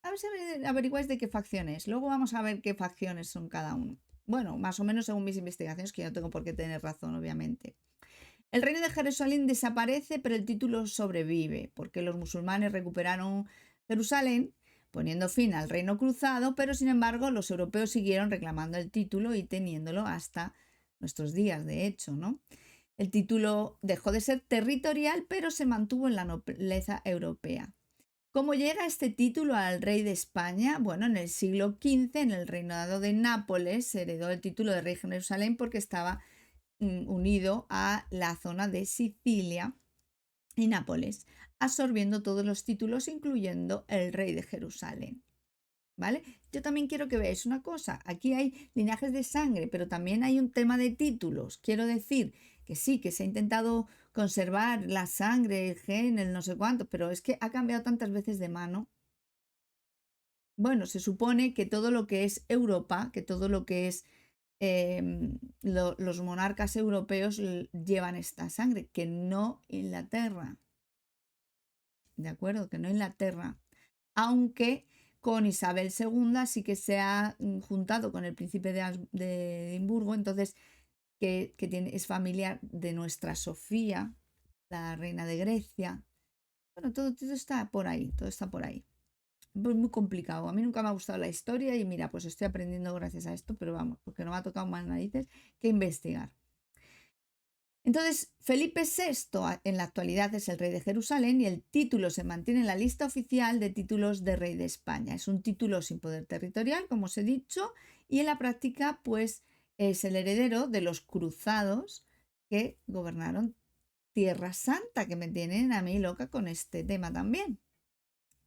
A ver si averiguáis de qué facciones. Luego vamos a ver qué facciones son cada uno. Bueno, más o menos según mis investigaciones, que yo no tengo por qué tener razón, obviamente. El reino de Jerusalén desaparece, pero el título sobrevive, porque los musulmanes recuperaron Jerusalén, poniendo fin al reino cruzado, pero sin embargo los europeos siguieron reclamando el título y teniéndolo hasta nuestros días, de hecho, ¿no? El título dejó de ser territorial, pero se mantuvo en la nobleza europea. ¿Cómo llega este título al rey de España? Bueno, en el siglo XV, en el reinado de Nápoles, se heredó el título de rey de Jerusalén porque estaba unido a la zona de Sicilia y Nápoles, absorbiendo todos los títulos, incluyendo el rey de Jerusalén. ¿Vale? Yo también quiero que veáis una cosa. Aquí hay linajes de sangre, pero también hay un tema de títulos. Quiero decir que sí, que se ha intentado conservar la sangre, el gen, el no sé cuánto, pero es que ha cambiado tantas veces de mano. Bueno, se supone que todo lo que es Europa, que todo lo que es los monarcas europeos llevan esta sangre, que no Inglaterra. ¿De acuerdo? Que no Inglaterra. Aunque con Isabel II sí que se ha juntado con el príncipe de Edimburgo, entonces que es familiar de nuestra Sofía, la reina de Grecia. Bueno, todo está por ahí, todo está por ahí. Pues muy complicado. A mí nunca me ha gustado la historia y mira, pues estoy aprendiendo gracias a esto, pero vamos, porque no me ha tocado más narices que investigar. Entonces, Felipe VI en la actualidad es el rey de Jerusalén y el título se mantiene en la lista oficial de títulos de rey de España. Es un título sin poder territorial, como os he dicho, y en la práctica, pues, es el heredero de los cruzados que gobernaron Tierra Santa, que me tienen a mí loca con este tema también.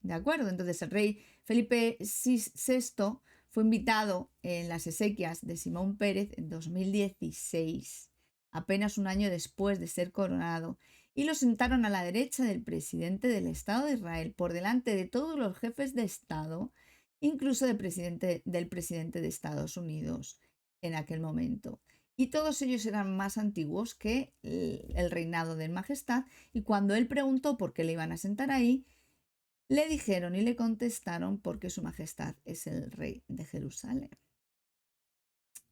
¿De acuerdo? Entonces, el rey Felipe VI fue invitado en las exequias de Simón Pérez en 2016, apenas un año después de ser coronado, y lo sentaron a la derecha del presidente del Estado de Israel, por delante de todos los jefes de Estado, incluso del presidente de Estados Unidos en aquel momento. Y todos ellos eran más antiguos que el reinado del Majestad, y cuando él preguntó por qué le iban a sentar ahí, le dijeron y le contestaron porque su majestad es el rey de Jerusalén.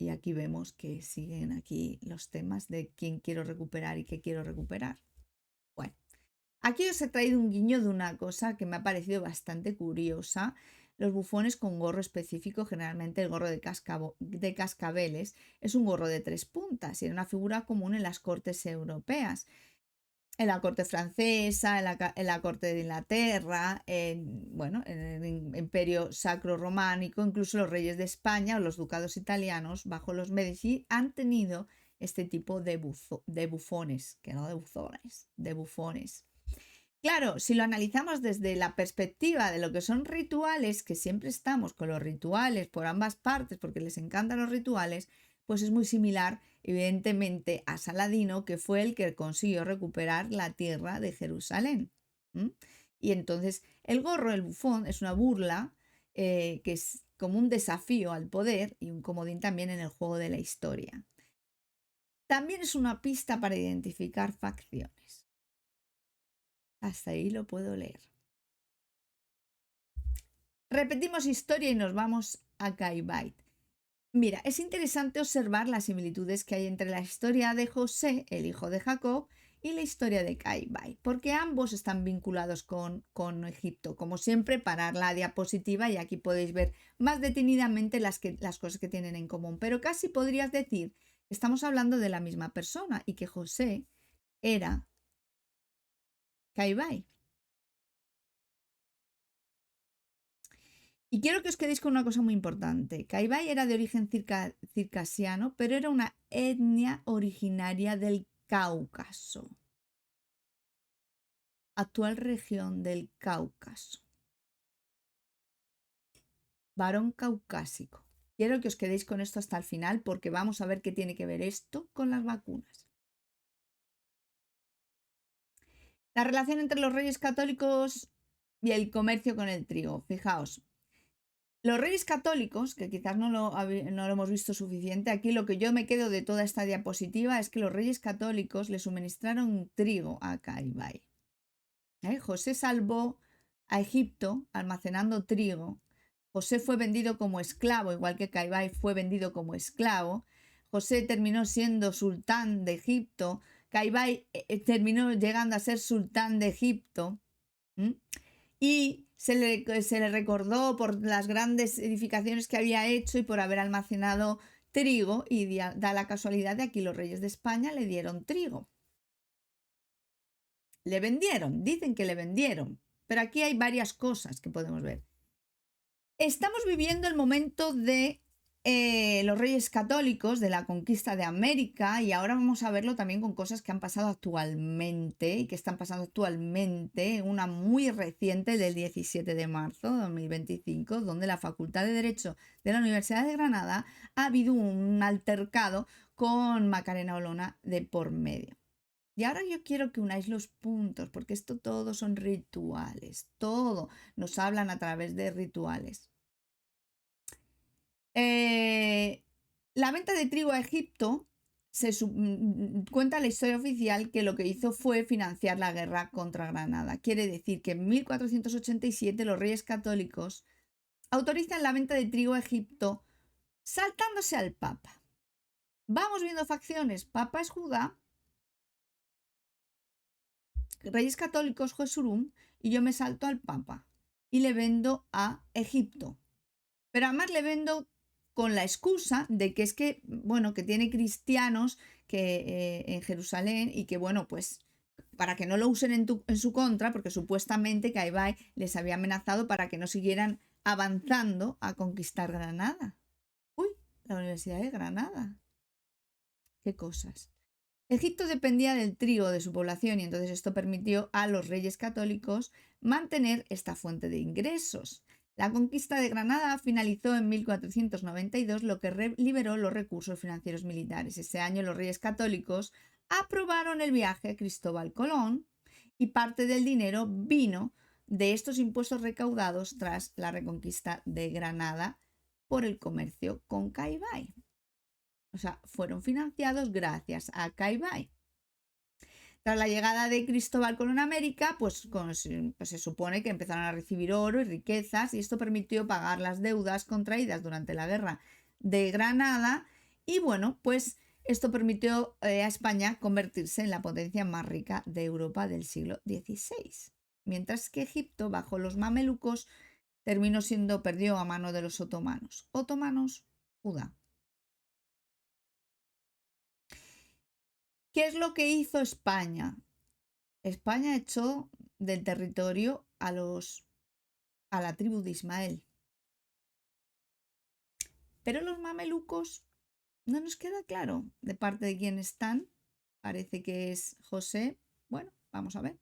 Y aquí vemos que siguen aquí los temas de quién quiero recuperar y qué quiero recuperar. Bueno, aquí os he traído un guiño de una cosa que me ha parecido bastante curiosa. Los bufones con gorro específico, generalmente el gorro de cascabeles, es un gorro de 3 puntas y era una figura común en las cortes europeas. En la corte francesa, en la corte de Inglaterra, bueno, en el Imperio Sacro Románico, incluso los reyes de España o los ducados italianos bajo los Medici han tenido este tipo de bufones, que no de buzones, de bufones. Claro, si lo analizamos desde la perspectiva de lo que son rituales, que siempre estamos con los rituales por ambas partes porque les encantan los rituales, pues es muy similar, evidentemente, a Saladino, que fue el que consiguió recuperar la tierra de Jerusalén. Y entonces el gorro, el bufón, es una burla que es como un desafío al poder y un comodín también en el juego de la historia. También es una pista para identificar facciones. Hasta ahí lo puedo leer. Repetimos historia y nos vamos a Caibait. Mira, es interesante observar las similitudes que hay entre la historia de José, el hijo de Jacob, y la historia de Caibait, porque ambos están vinculados con Egipto. Como siempre, parar la diapositiva y aquí podéis ver más detenidamente las cosas que tienen en común. Pero casi podrías decir que estamos hablando de la misma persona y que José era Caibait. Y quiero que os quedéis con una cosa muy importante. Caibait era de origen circasiano, pero era una etnia originaria del Cáucaso, actual región del Cáucaso. Varón caucásico. Quiero que os quedéis con esto hasta el final porque vamos a ver qué tiene que ver esto con las vacunas. La relación entre los reyes católicos y el comercio con el trigo. Fijaos, los reyes católicos, que quizás no lo hemos visto suficiente, aquí lo que yo me quedo de toda esta diapositiva es que los reyes católicos le suministraron trigo a Caibait. José salvó a Egipto almacenando trigo. José fue vendido como esclavo, igual que Caibait fue vendido como esclavo. José terminó siendo sultán de Egipto. Caibait terminó llegando a ser sultán de Egipto. Y se le recordó por las grandes edificaciones que había hecho y por haber almacenado trigo, y da la casualidad de aquí los reyes de España le dieron trigo. Le vendieron, dicen que le vendieron, pero aquí hay varias cosas que podemos ver. Estamos viviendo el momento de los reyes católicos, de la conquista de América, y ahora vamos a verlo también con cosas que han pasado actualmente y que están pasando actualmente, una muy reciente del 17 de marzo de 2025, donde la Facultad de Derecho de la Universidad de Granada ha habido un altercado con Macarena Olona de por medio. Y ahora yo quiero que unáis los puntos, porque esto todo son rituales, todo nos hablan a través de rituales. La venta de trigo a Egipto cuenta la historia oficial que lo que hizo fue financiar la guerra contra Granada. Quiere decir que en 1487 los reyes católicos autorizan la venta de trigo a Egipto saltándose al Papa. Vamos viendo facciones. Papa es Judá, reyes católicos Jesurún, y yo me salto al Papa y le vendo a Egipto. Pero además le vendo con la excusa de que es que, bueno, que tiene cristianos que, en Jerusalén y que, bueno, pues para que no lo usen en su contra, porque supuestamente Caibay les había amenazado para que no siguieran avanzando a conquistar Granada. Uy, la Universidad de Granada. Qué cosas. Egipto dependía del trigo de su población y entonces esto permitió a los reyes católicos mantener esta fuente de ingresos. La conquista de Granada finalizó en 1492, lo que liberó los recursos financieros militares. Ese año los reyes católicos aprobaron el viaje a Cristóbal Colón y parte del dinero vino de estos impuestos recaudados tras la reconquista de Granada por el comercio con Caibay. O sea, fueron financiados gracias a Caibay. Tras la llegada de Cristóbal Colón a América, pues se supone que empezaron a recibir oro y riquezas y esto permitió pagar las deudas contraídas durante la guerra de Granada y bueno, pues esto permitió a España convertirse en la potencia más rica de Europa del siglo XVI. Mientras que Egipto, bajo los mamelucos, perdió a mano de los otomanos. Otomanos, Judá. ¿Qué es lo que hizo España? España echó del territorio a la tribu de Ismael. Pero los mamelucos no nos queda claro de parte de quién están. Parece que es José. Bueno, vamos a ver.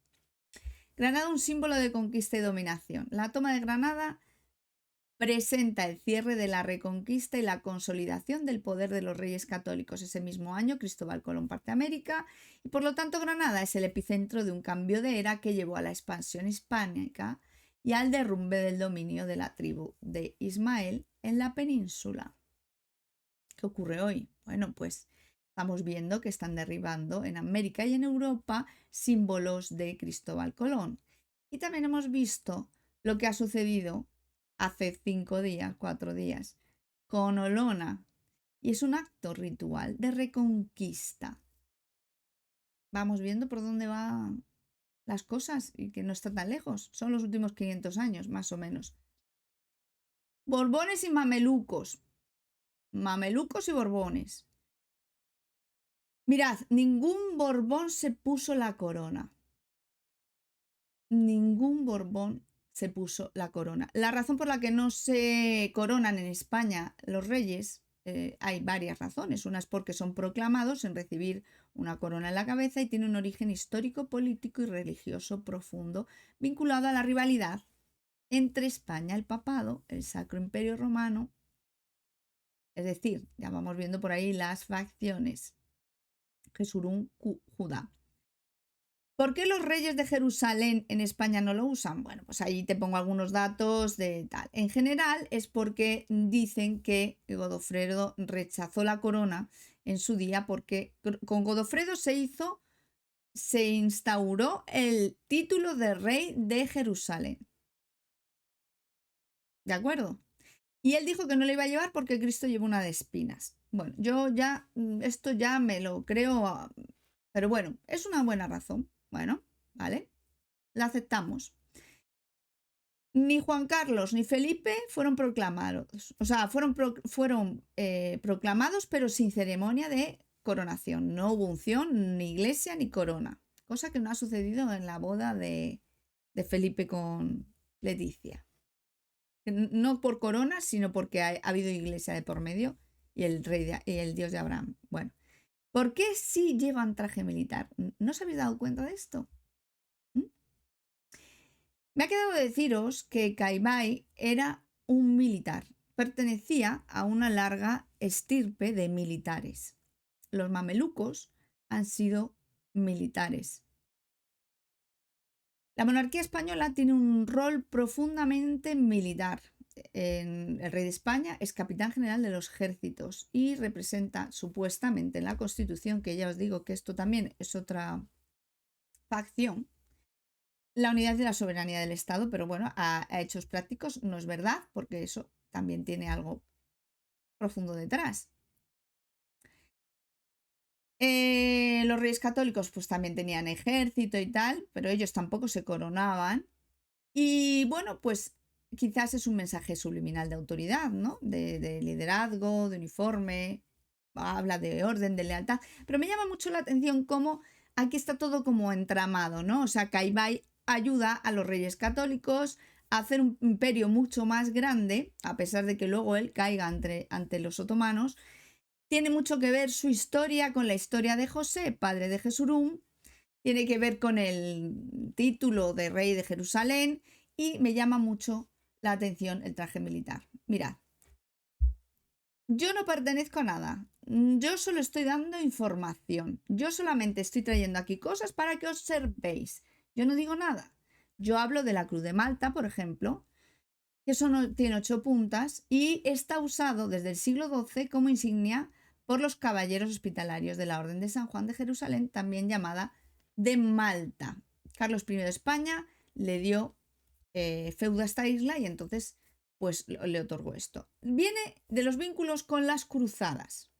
Granada, un símbolo de conquista y dominación. La toma de Granada presenta el cierre de la reconquista y la consolidación del poder de los reyes católicos. Ese mismo año Cristóbal Colón parte a América y por lo tanto Granada es el epicentro de un cambio de era que llevó a la expansión hispánica y al derrumbe del dominio de la tribu de Ismael en la península. ¿Qué ocurre hoy? Bueno, pues estamos viendo que están derribando en América y en Europa símbolos de Cristóbal Colón. Y también hemos visto lo que ha sucedido hace 5 días, 4 días, con Olona. Y es un acto ritual de reconquista. Vamos viendo por dónde van las cosas y que no está tan lejos. Son los últimos 500 años, más o menos. Borbones y mamelucos. Mamelucos y borbones. Mirad, ningún Borbón se puso la corona. Ningún Borbón se puso la corona. La razón por la que no se coronan en España los reyes, hay varias razones. Una es porque son proclamados en recibir una corona en la cabeza y tiene un origen histórico, político y religioso profundo vinculado a la rivalidad entre España, el papado, el Sacro Imperio Romano. Es decir, ya vamos viendo por ahí las facciones. Jesurún, Judá. ¿Por qué los reyes de Jerusalén en España no lo usan? Bueno, pues ahí te pongo algunos datos de tal. En general es porque dicen que Godofredo rechazó la corona en su día porque con Godofredo se instauró el título de rey de Jerusalén. ¿De acuerdo? Y él dijo que no le iba a llevar porque Cristo lleva una de espinas. Bueno, yo ya, esto ya me lo creo, pero bueno, es una buena razón. Bueno, ¿vale? La aceptamos. Ni Juan Carlos ni Felipe fueron proclamados, o sea, fueron proclamados pero sin ceremonia de coronación. No hubo unción, ni iglesia, ni corona. Cosa que no ha sucedido en la boda de Felipe con Leticia. No por corona, sino porque ha habido iglesia de por medio y el Dios de Abraham. Bueno, ¿por qué sí llevan traje militar? ¿No os habéis dado cuenta de esto? Me ha quedado deciros que Caibay era un militar, pertenecía a una larga estirpe de militares. los mamelucos han sido militares. La monarquía española tiene un rol profundamente militar. El rey de España es capitán general de los ejércitos y representa supuestamente en la Constitución, que ya os digo que esto también es otra facción, la unidad de la soberanía del Estado, pero bueno, a hechos prácticos no es verdad, porque eso también tiene algo profundo detrás. Los reyes católicos pues también tenían ejército y tal, pero ellos tampoco se coronaban. Y bueno, pues quizás es un mensaje subliminal de autoridad, ¿no? De liderazgo, de uniforme, habla de orden, de lealtad. Pero me llama mucho la atención cómo aquí está todo como entramado, ¿no? O sea, Caibay ayuda a los reyes católicos a hacer un imperio mucho más grande, a pesar de que luego él caiga ante los otomanos. Tiene mucho que ver su historia con la historia de José, padre de Jesurum. Tiene que ver con el título de rey de Jerusalén y me llama mucho la atención el traje militar. Mirad, yo no pertenezco a nada. Yo solo estoy dando información. Yo solamente estoy trayendo aquí cosas para que observéis. Yo no digo nada. Yo hablo de la Cruz de Malta, por ejemplo, que tiene 8 puntas y está usado desde el siglo XII como insignia por los caballeros hospitalarios de la Orden de San Juan de Jerusalén, también llamada de Malta. Carlos I de España le dio feudo a esta isla y entonces pues le otorgó esto. Viene de los vínculos con las cruzadas,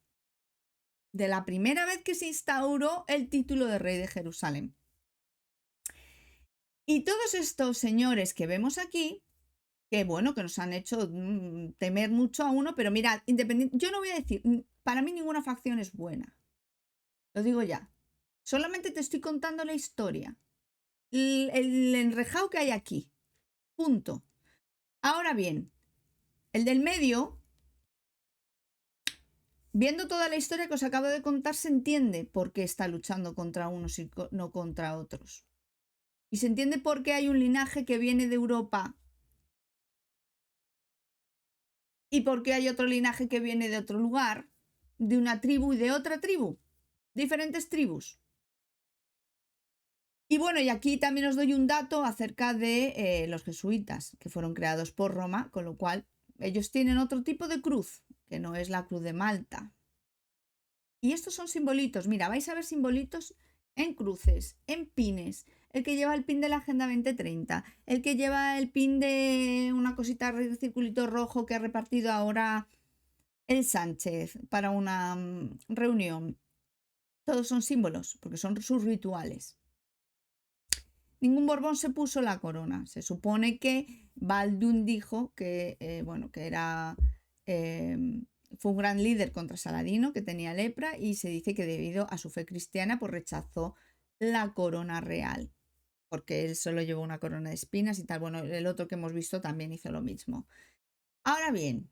de la primera vez que se instauró el título de rey de Jerusalén. Y todos estos señores que vemos aquí, que bueno, que nos han hecho temer mucho a uno, pero mirad, independiente, yo no voy a decir, para mí ninguna facción es buena, lo digo ya, solamente te estoy contando la historia, el enrejado que hay aquí, punto. Ahora bien, el del medio, viendo toda la historia que os acabo de contar, se entiende por qué está luchando contra unos y no contra otros. Y se entiende por qué hay un linaje que viene de Europa y por qué hay otro linaje que viene de otro lugar, de una tribu y de otra tribu. Diferentes tribus. Y bueno, y aquí también os doy un dato acerca de los jesuitas, que fueron creados por Roma, con lo cual ellos tienen otro tipo de cruz, que no es la cruz de Malta. Y estos son simbolitos. Mira, vais a ver simbolitos en cruces, en pines. El que lleva el pin de la Agenda 2030, el que lleva el pin de una cosita de circulito rojo que ha repartido ahora el Sánchez para una reunión. Todos son símbolos, porque son sus rituales. Ningún Borbón se puso la corona. Se supone que Baldún dijo que, bueno, que era... fue un gran líder contra Saladino, que tenía lepra, y se dice que debido a su fe cristiana pues rechazó la corona real, porque él solo llevó una corona de espinas y tal. Bueno, el otro que hemos visto también hizo lo mismo. Ahora bien,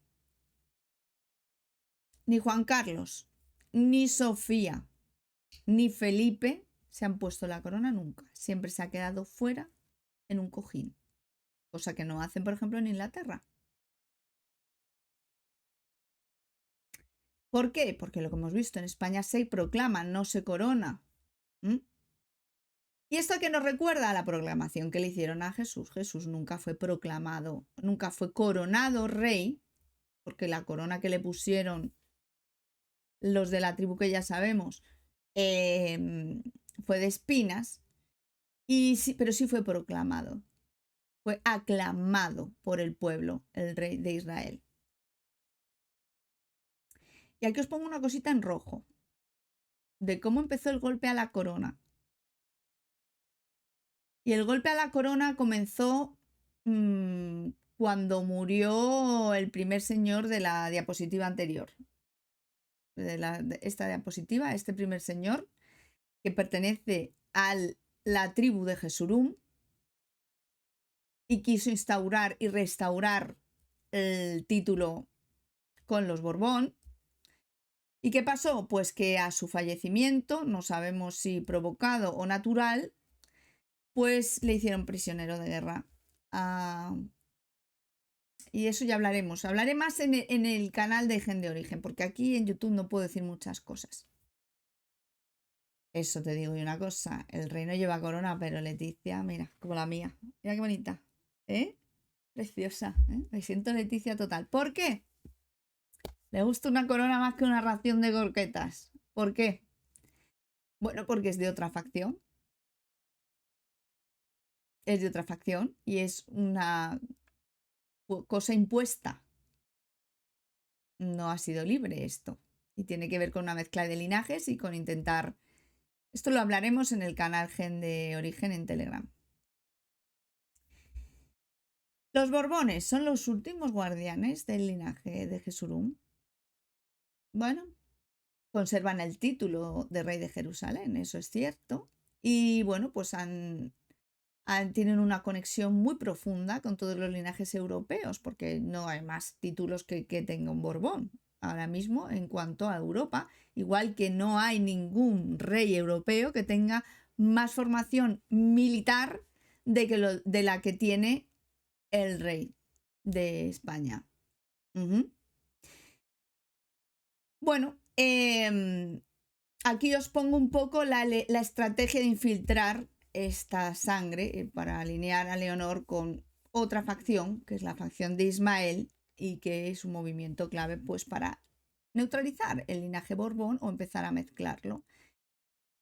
ni Juan Carlos, ni Sofía, ni Felipe se han puesto la corona nunca. Siempre se ha quedado fuera en un cojín, cosa que no hacen, por ejemplo, en Inglaterra. ¿Por qué? Porque lo que hemos visto en España se proclama, no se corona. ¿Y esto que nos recuerda a la proclamación que le hicieron a Jesús? Jesús nunca fue proclamado, nunca fue coronado rey, porque la corona que le pusieron los de la tribu que ya sabemos fue de espinas, pero sí fue proclamado, fue aclamado por el pueblo, el rey de Israel. Y aquí os pongo una cosita en rojo, de cómo empezó el golpe a la corona. Y el golpe a la corona comenzó cuando murió el primer señor de la diapositiva anterior. De esta diapositiva, este primer señor, que pertenece a la tribu de Jesurum y quiso instaurar y restaurar el título con los Borbón. ¿Y qué pasó? Pues que a su fallecimiento, no sabemos si provocado o natural, pues le hicieron prisionero de guerra. Y eso ya hablaremos. Hablaré más en el canal de Gen de Origen, porque aquí en YouTube no puedo decir muchas cosas. Eso te digo y una cosa, el rey no lleva corona, pero Leticia, mira, como la mía. Mira qué bonita, ¿eh? Preciosa, ¿eh? Me siento Leticia total. ¿Por qué? Le gusta una corona más que una ración de croquetas. ¿Por qué? Bueno, porque es de otra facción. Es de otra facción y es una cosa impuesta. No ha sido libre esto. Y tiene que ver con una mezcla de linajes y con intentar... Esto lo hablaremos en el canal Gen de Origen en Telegram. Los Borbones son los últimos guardianes del linaje de Jesurún. Bueno, conservan el título de rey de Jerusalén, eso es cierto. Y bueno, pues tienen una conexión muy profunda con todos los linajes europeos, porque no hay más títulos que tenga un Borbón ahora mismo en cuanto a Europa, igual que no hay ningún rey europeo que tenga más formación militar de la que tiene el rey de España. Bueno, aquí os pongo un poco la estrategia de infiltrar esta sangre para alinear a Leonor con otra facción, que es la facción de Ismael, y que es un movimiento clave pues para neutralizar el linaje Borbón o empezar a mezclarlo.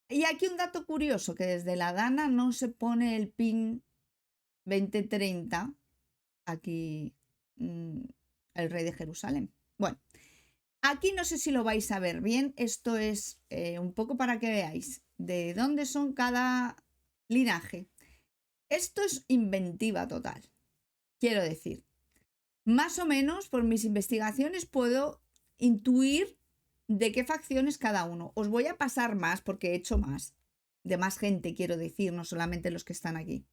Y aquí un dato curioso, que desde la Dana no se pone el pin 2030, aquí el rey de Jerusalén. Bueno, aquí no sé si lo vais a ver bien, esto es un poco para que veáis de dónde son cada linaje. Esto es inventiva total, quiero decir. Más o menos por mis investigaciones puedo intuir de qué facción es cada uno. Os voy a pasar más porque he hecho más, de más gente quiero decir, no solamente los que están aquí.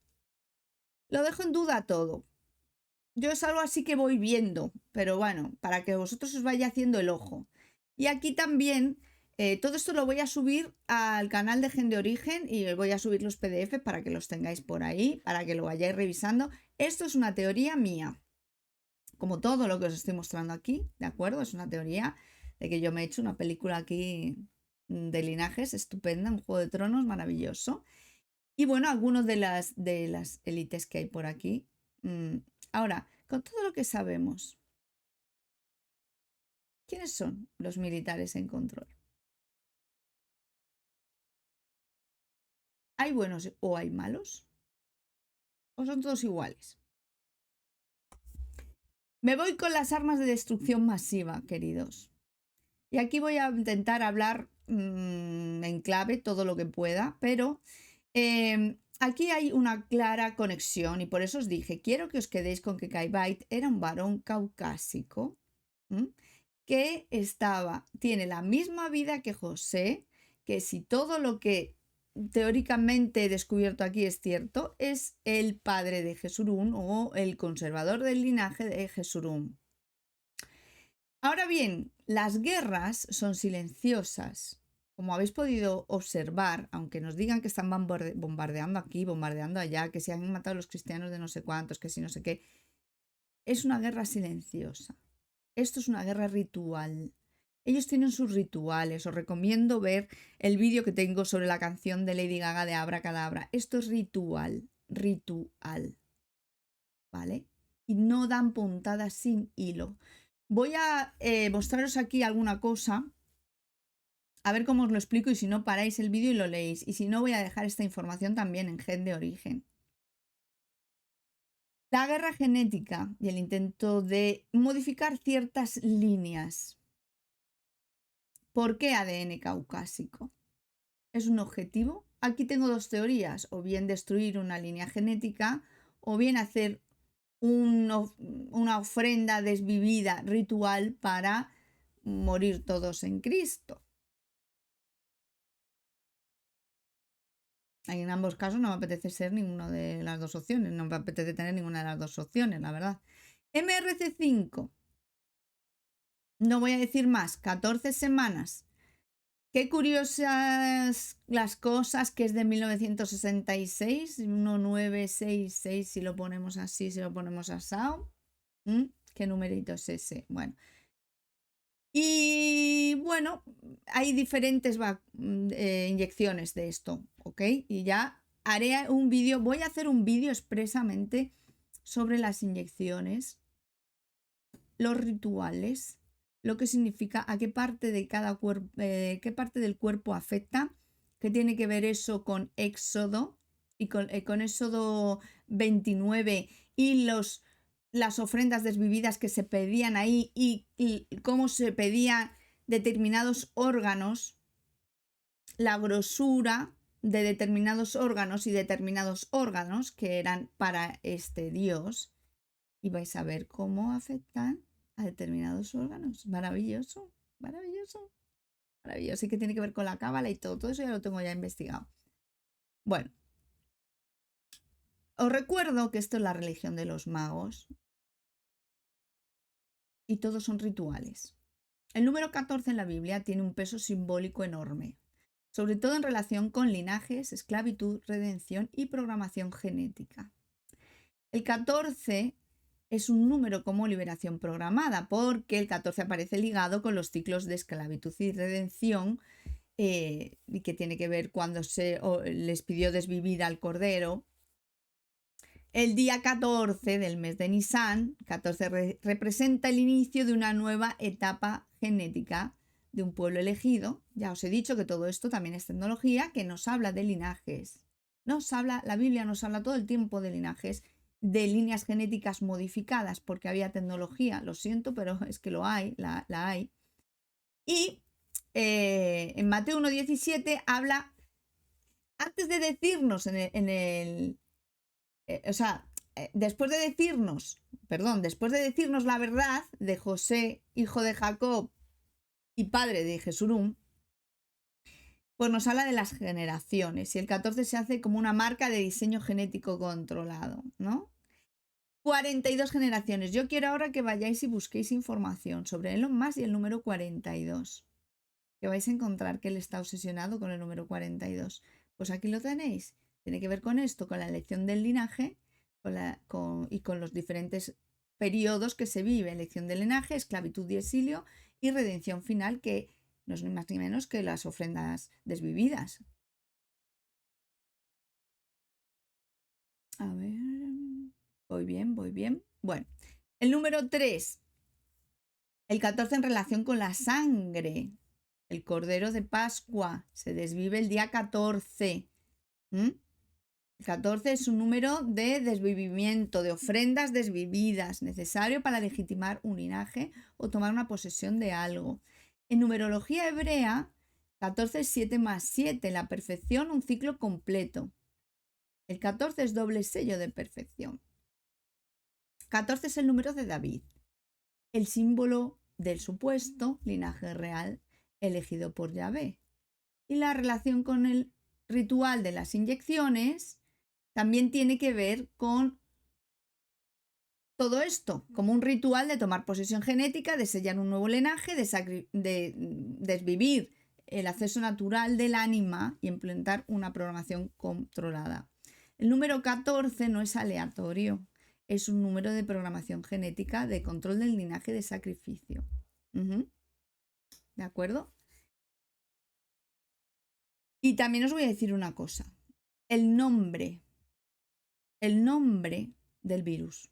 Lo dejo en duda todo. Yo es algo así que voy viendo, pero bueno, para que vosotros os vaya haciendo el ojo. Y aquí también, todo esto lo voy a subir al canal de Gen de Origen y voy a subir los PDF para que los tengáis por ahí, para que lo vayáis revisando. Esto es una teoría mía, como todo lo que os estoy mostrando aquí, ¿de acuerdo? Es una teoría de que yo me he hecho una película aquí de linajes estupenda, un Juego de Tronos maravilloso. Y bueno, algunos de las élites que hay por aquí. Ahora, con todo lo que sabemos, ¿quiénes son los militares en control? ¿Hay buenos o hay malos? ¿O son todos iguales? Me voy con las armas de destrucción masiva, queridos. Y aquí voy a intentar hablar en clave todo lo que pueda, pero aquí hay una clara conexión y por eso os dije, quiero que os quedéis con que Caibait era un varón caucásico que tiene la misma vida que José, que si todo lo que teóricamente he descubierto aquí es cierto, es el padre de Jesurún o el conservador del linaje de Jesurún. Ahora bien, las guerras son silenciosas. Como habéis podido observar, aunque nos digan que están bombardeando aquí, bombardeando allá, que se han matado a los cristianos de no sé cuántos, que si no sé qué, es una guerra silenciosa. Esto es una guerra ritual. Ellos tienen sus rituales. Os recomiendo ver el vídeo que tengo sobre la canción de Lady Gaga de Abracadabra. Esto es ritual, ritual. ¿Vale? Y no dan puntadas sin hilo. Voy a mostraros aquí alguna cosa. A ver cómo os lo explico y si no paráis el vídeo y lo leéis. Y si no voy a dejar esta información también en Gen de Origen. La guerra genética y el intento de modificar ciertas líneas. ¿Por qué ADN caucásico? ¿Es un objetivo? Aquí tengo dos teorías, o bien destruir una línea genética, o bien hacer una ofrenda desvivida ritual para morir todos en Cristo. En ambos casos no me apetece ser ninguna de las dos opciones, no me apetece tener ninguna de las dos opciones, la verdad. MRC5, no voy a decir más, 14 semanas. Qué curiosas las cosas, que es de 1966, 1966 si lo ponemos así, si lo ponemos asado. ¿Qué numerito es ese? Bueno. Y bueno, hay diferentes inyecciones de esto, ¿ok? Y ya haré un vídeo, voy a hacer un vídeo expresamente sobre las inyecciones, los rituales, lo que significa, a qué parte de cada cuerpo, qué parte del cuerpo afecta, qué tiene que ver eso con Éxodo y con Éxodo 29 y las ofrendas desvividas que se pedían ahí y cómo se pedían determinados órganos, la grosura de determinados órganos y determinados órganos que eran para este Dios, y vais a ver cómo afectan a determinados órganos. Maravilloso, maravilloso, maravilloso. Y que tiene que ver con la cábala y todo eso ya lo tengo ya investigado. Bueno, os recuerdo que esto es la religión de los magos y todos son rituales. El número 14 en la Biblia tiene un peso simbólico enorme, sobre todo en relación con linajes, esclavitud, redención y programación genética. El 14 es un número como liberación programada, porque el 14 aparece ligado con los ciclos de esclavitud y redención, y que tiene que ver cuando les pidió desvivir al cordero. El día 14 del mes de Nisan, 14 representa el inicio de una nueva etapa genética de un pueblo elegido. Ya os he dicho que todo esto también es tecnología que nos habla de linajes. La Biblia nos habla todo el tiempo de linajes, de líneas genéticas modificadas, porque había tecnología. Lo siento, pero es que lo hay, la hay. Y en Mateo 1,17 habla, antes de decirnos después de decirnos la verdad de José, hijo de Jacob y padre de Jesurum, pues nos habla de las generaciones, y el 14 se hace como una marca de diseño genético controlado, ¿no? 42 generaciones. Yo quiero ahora que vayáis y busquéis información sobre Elon Musk y el número 42, que vais a encontrar que él está obsesionado con el número 42. Pues aquí lo tenéis. Tiene que ver con esto, con la elección del linaje y con los diferentes periodos que se vive: elección del linaje, esclavitud y exilio, y redención final, que no es ni más ni menos que las ofrendas desvividas. A ver, voy bien. Bueno, el número 3, el 14 en relación con la sangre. El cordero de Pascua se desvive el día 14. El 14 es un número de desvivimiento, de ofrendas desvividas, necesario para legitimar un linaje o tomar una posesión de algo. En numerología hebrea, 14 es 7 más 7, la perfección, un ciclo completo. El 14 es doble sello de perfección. 14 es el número de David, el símbolo del supuesto linaje real elegido por Yahvé. Y la relación con el ritual de las inyecciones también tiene que ver con todo esto, como un ritual de tomar posesión genética, de sellar un nuevo linaje, de desvivir el acceso natural del ánima y implementar una programación controlada. El número 14 no es aleatorio, es un número de programación genética de control del linaje de sacrificio. ¿De acuerdo? Y también os voy a decir una cosa. El nombre del virus.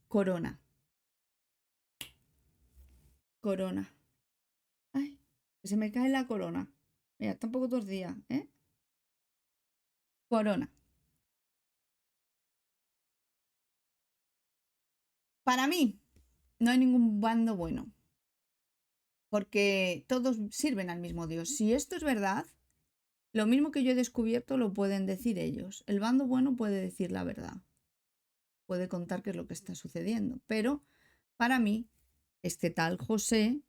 Corona. Ay, que se me cae la corona. Mira, tampoco todos los días, ¿eh? Corona. Para mí, no hay ningún bando bueno, porque todos sirven al mismo Dios. Si esto es verdad, lo mismo que yo he descubierto lo pueden decir ellos. El bando bueno puede decir la verdad, puede contar qué es lo que está sucediendo, pero para mí, este tal José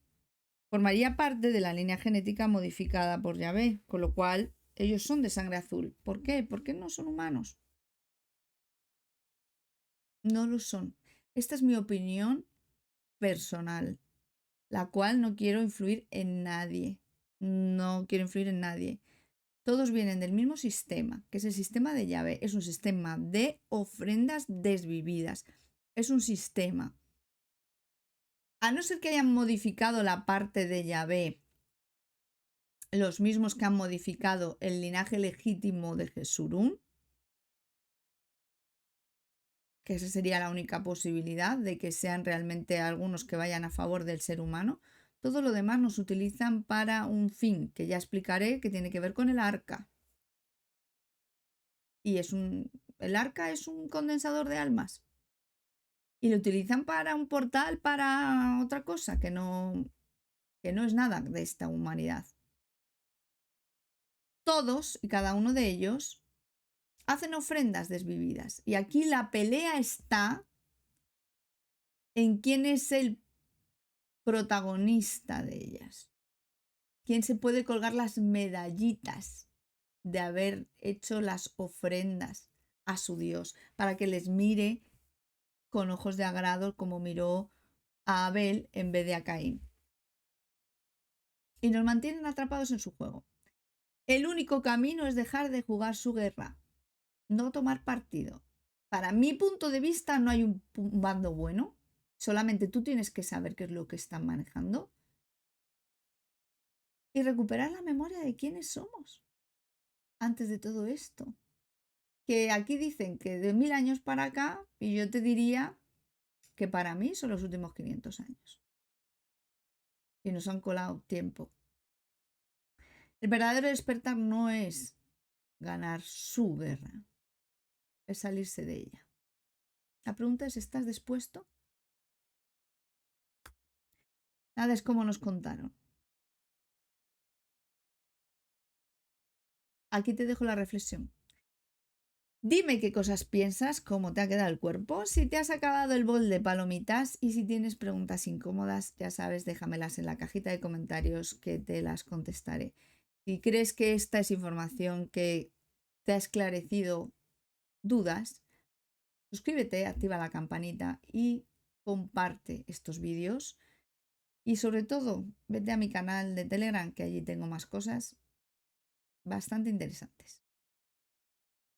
formaría parte de la línea genética modificada por Yahvé, con lo cual ellos son de sangre azul. ¿Por qué? Porque no son humanos. No lo son. Esta es mi opinión personal, la cual no quiero influir en nadie. No quiero influir en nadie. Todos vienen del mismo sistema, que es el sistema de Yahvé. Es un sistema de ofrendas desvividas. Es un sistema. A no ser que hayan modificado la parte de Yahvé, los mismos que han modificado el linaje legítimo de Jesurún, que esa sería la única posibilidad de que sean realmente algunos que vayan a favor del ser humano. Todo lo demás nos utilizan para un fin que ya explicaré, que tiene que ver con el arca. Y el arca es un condensador de almas. Y lo utilizan para un portal, para otra cosa, que no es nada de esta humanidad. Todos y cada uno de ellos hacen ofrendas desvividas. Y aquí la pelea está en quién es el protagonista de ellas. ¿Quién se puede colgar las medallitas de haber hecho las ofrendas a su Dios para que les mire con ojos de agrado como miró a Abel en vez de a Caín? Y nos mantienen atrapados en su juego. El único camino es dejar de jugar su guerra, no tomar partido. Para mi punto de vista no hay un bando bueno, solamente tú tienes que saber qué es lo que están manejando y recuperar la memoria de quiénes somos antes de todo esto. Que aquí dicen que de 1000 años para acá, y yo te diría que para mí son los últimos 500 años. Y nos han colado tiempo. El verdadero despertar no es ganar su guerra, es salirse de ella. La pregunta es, ¿estás dispuesto? Nada es como nos contaron. Aquí te dejo la reflexión. Dime qué cosas piensas, cómo te ha quedado el cuerpo, si te has acabado el bol de palomitas y si tienes preguntas incómodas, ya sabes, déjamelas en la cajita de comentarios que te las contestaré. Si crees que esta es información que te ha esclarecido dudas, suscríbete, activa la campanita y comparte estos vídeos. Y sobre todo, vete a mi canal de Telegram, que allí tengo más cosas bastante interesantes.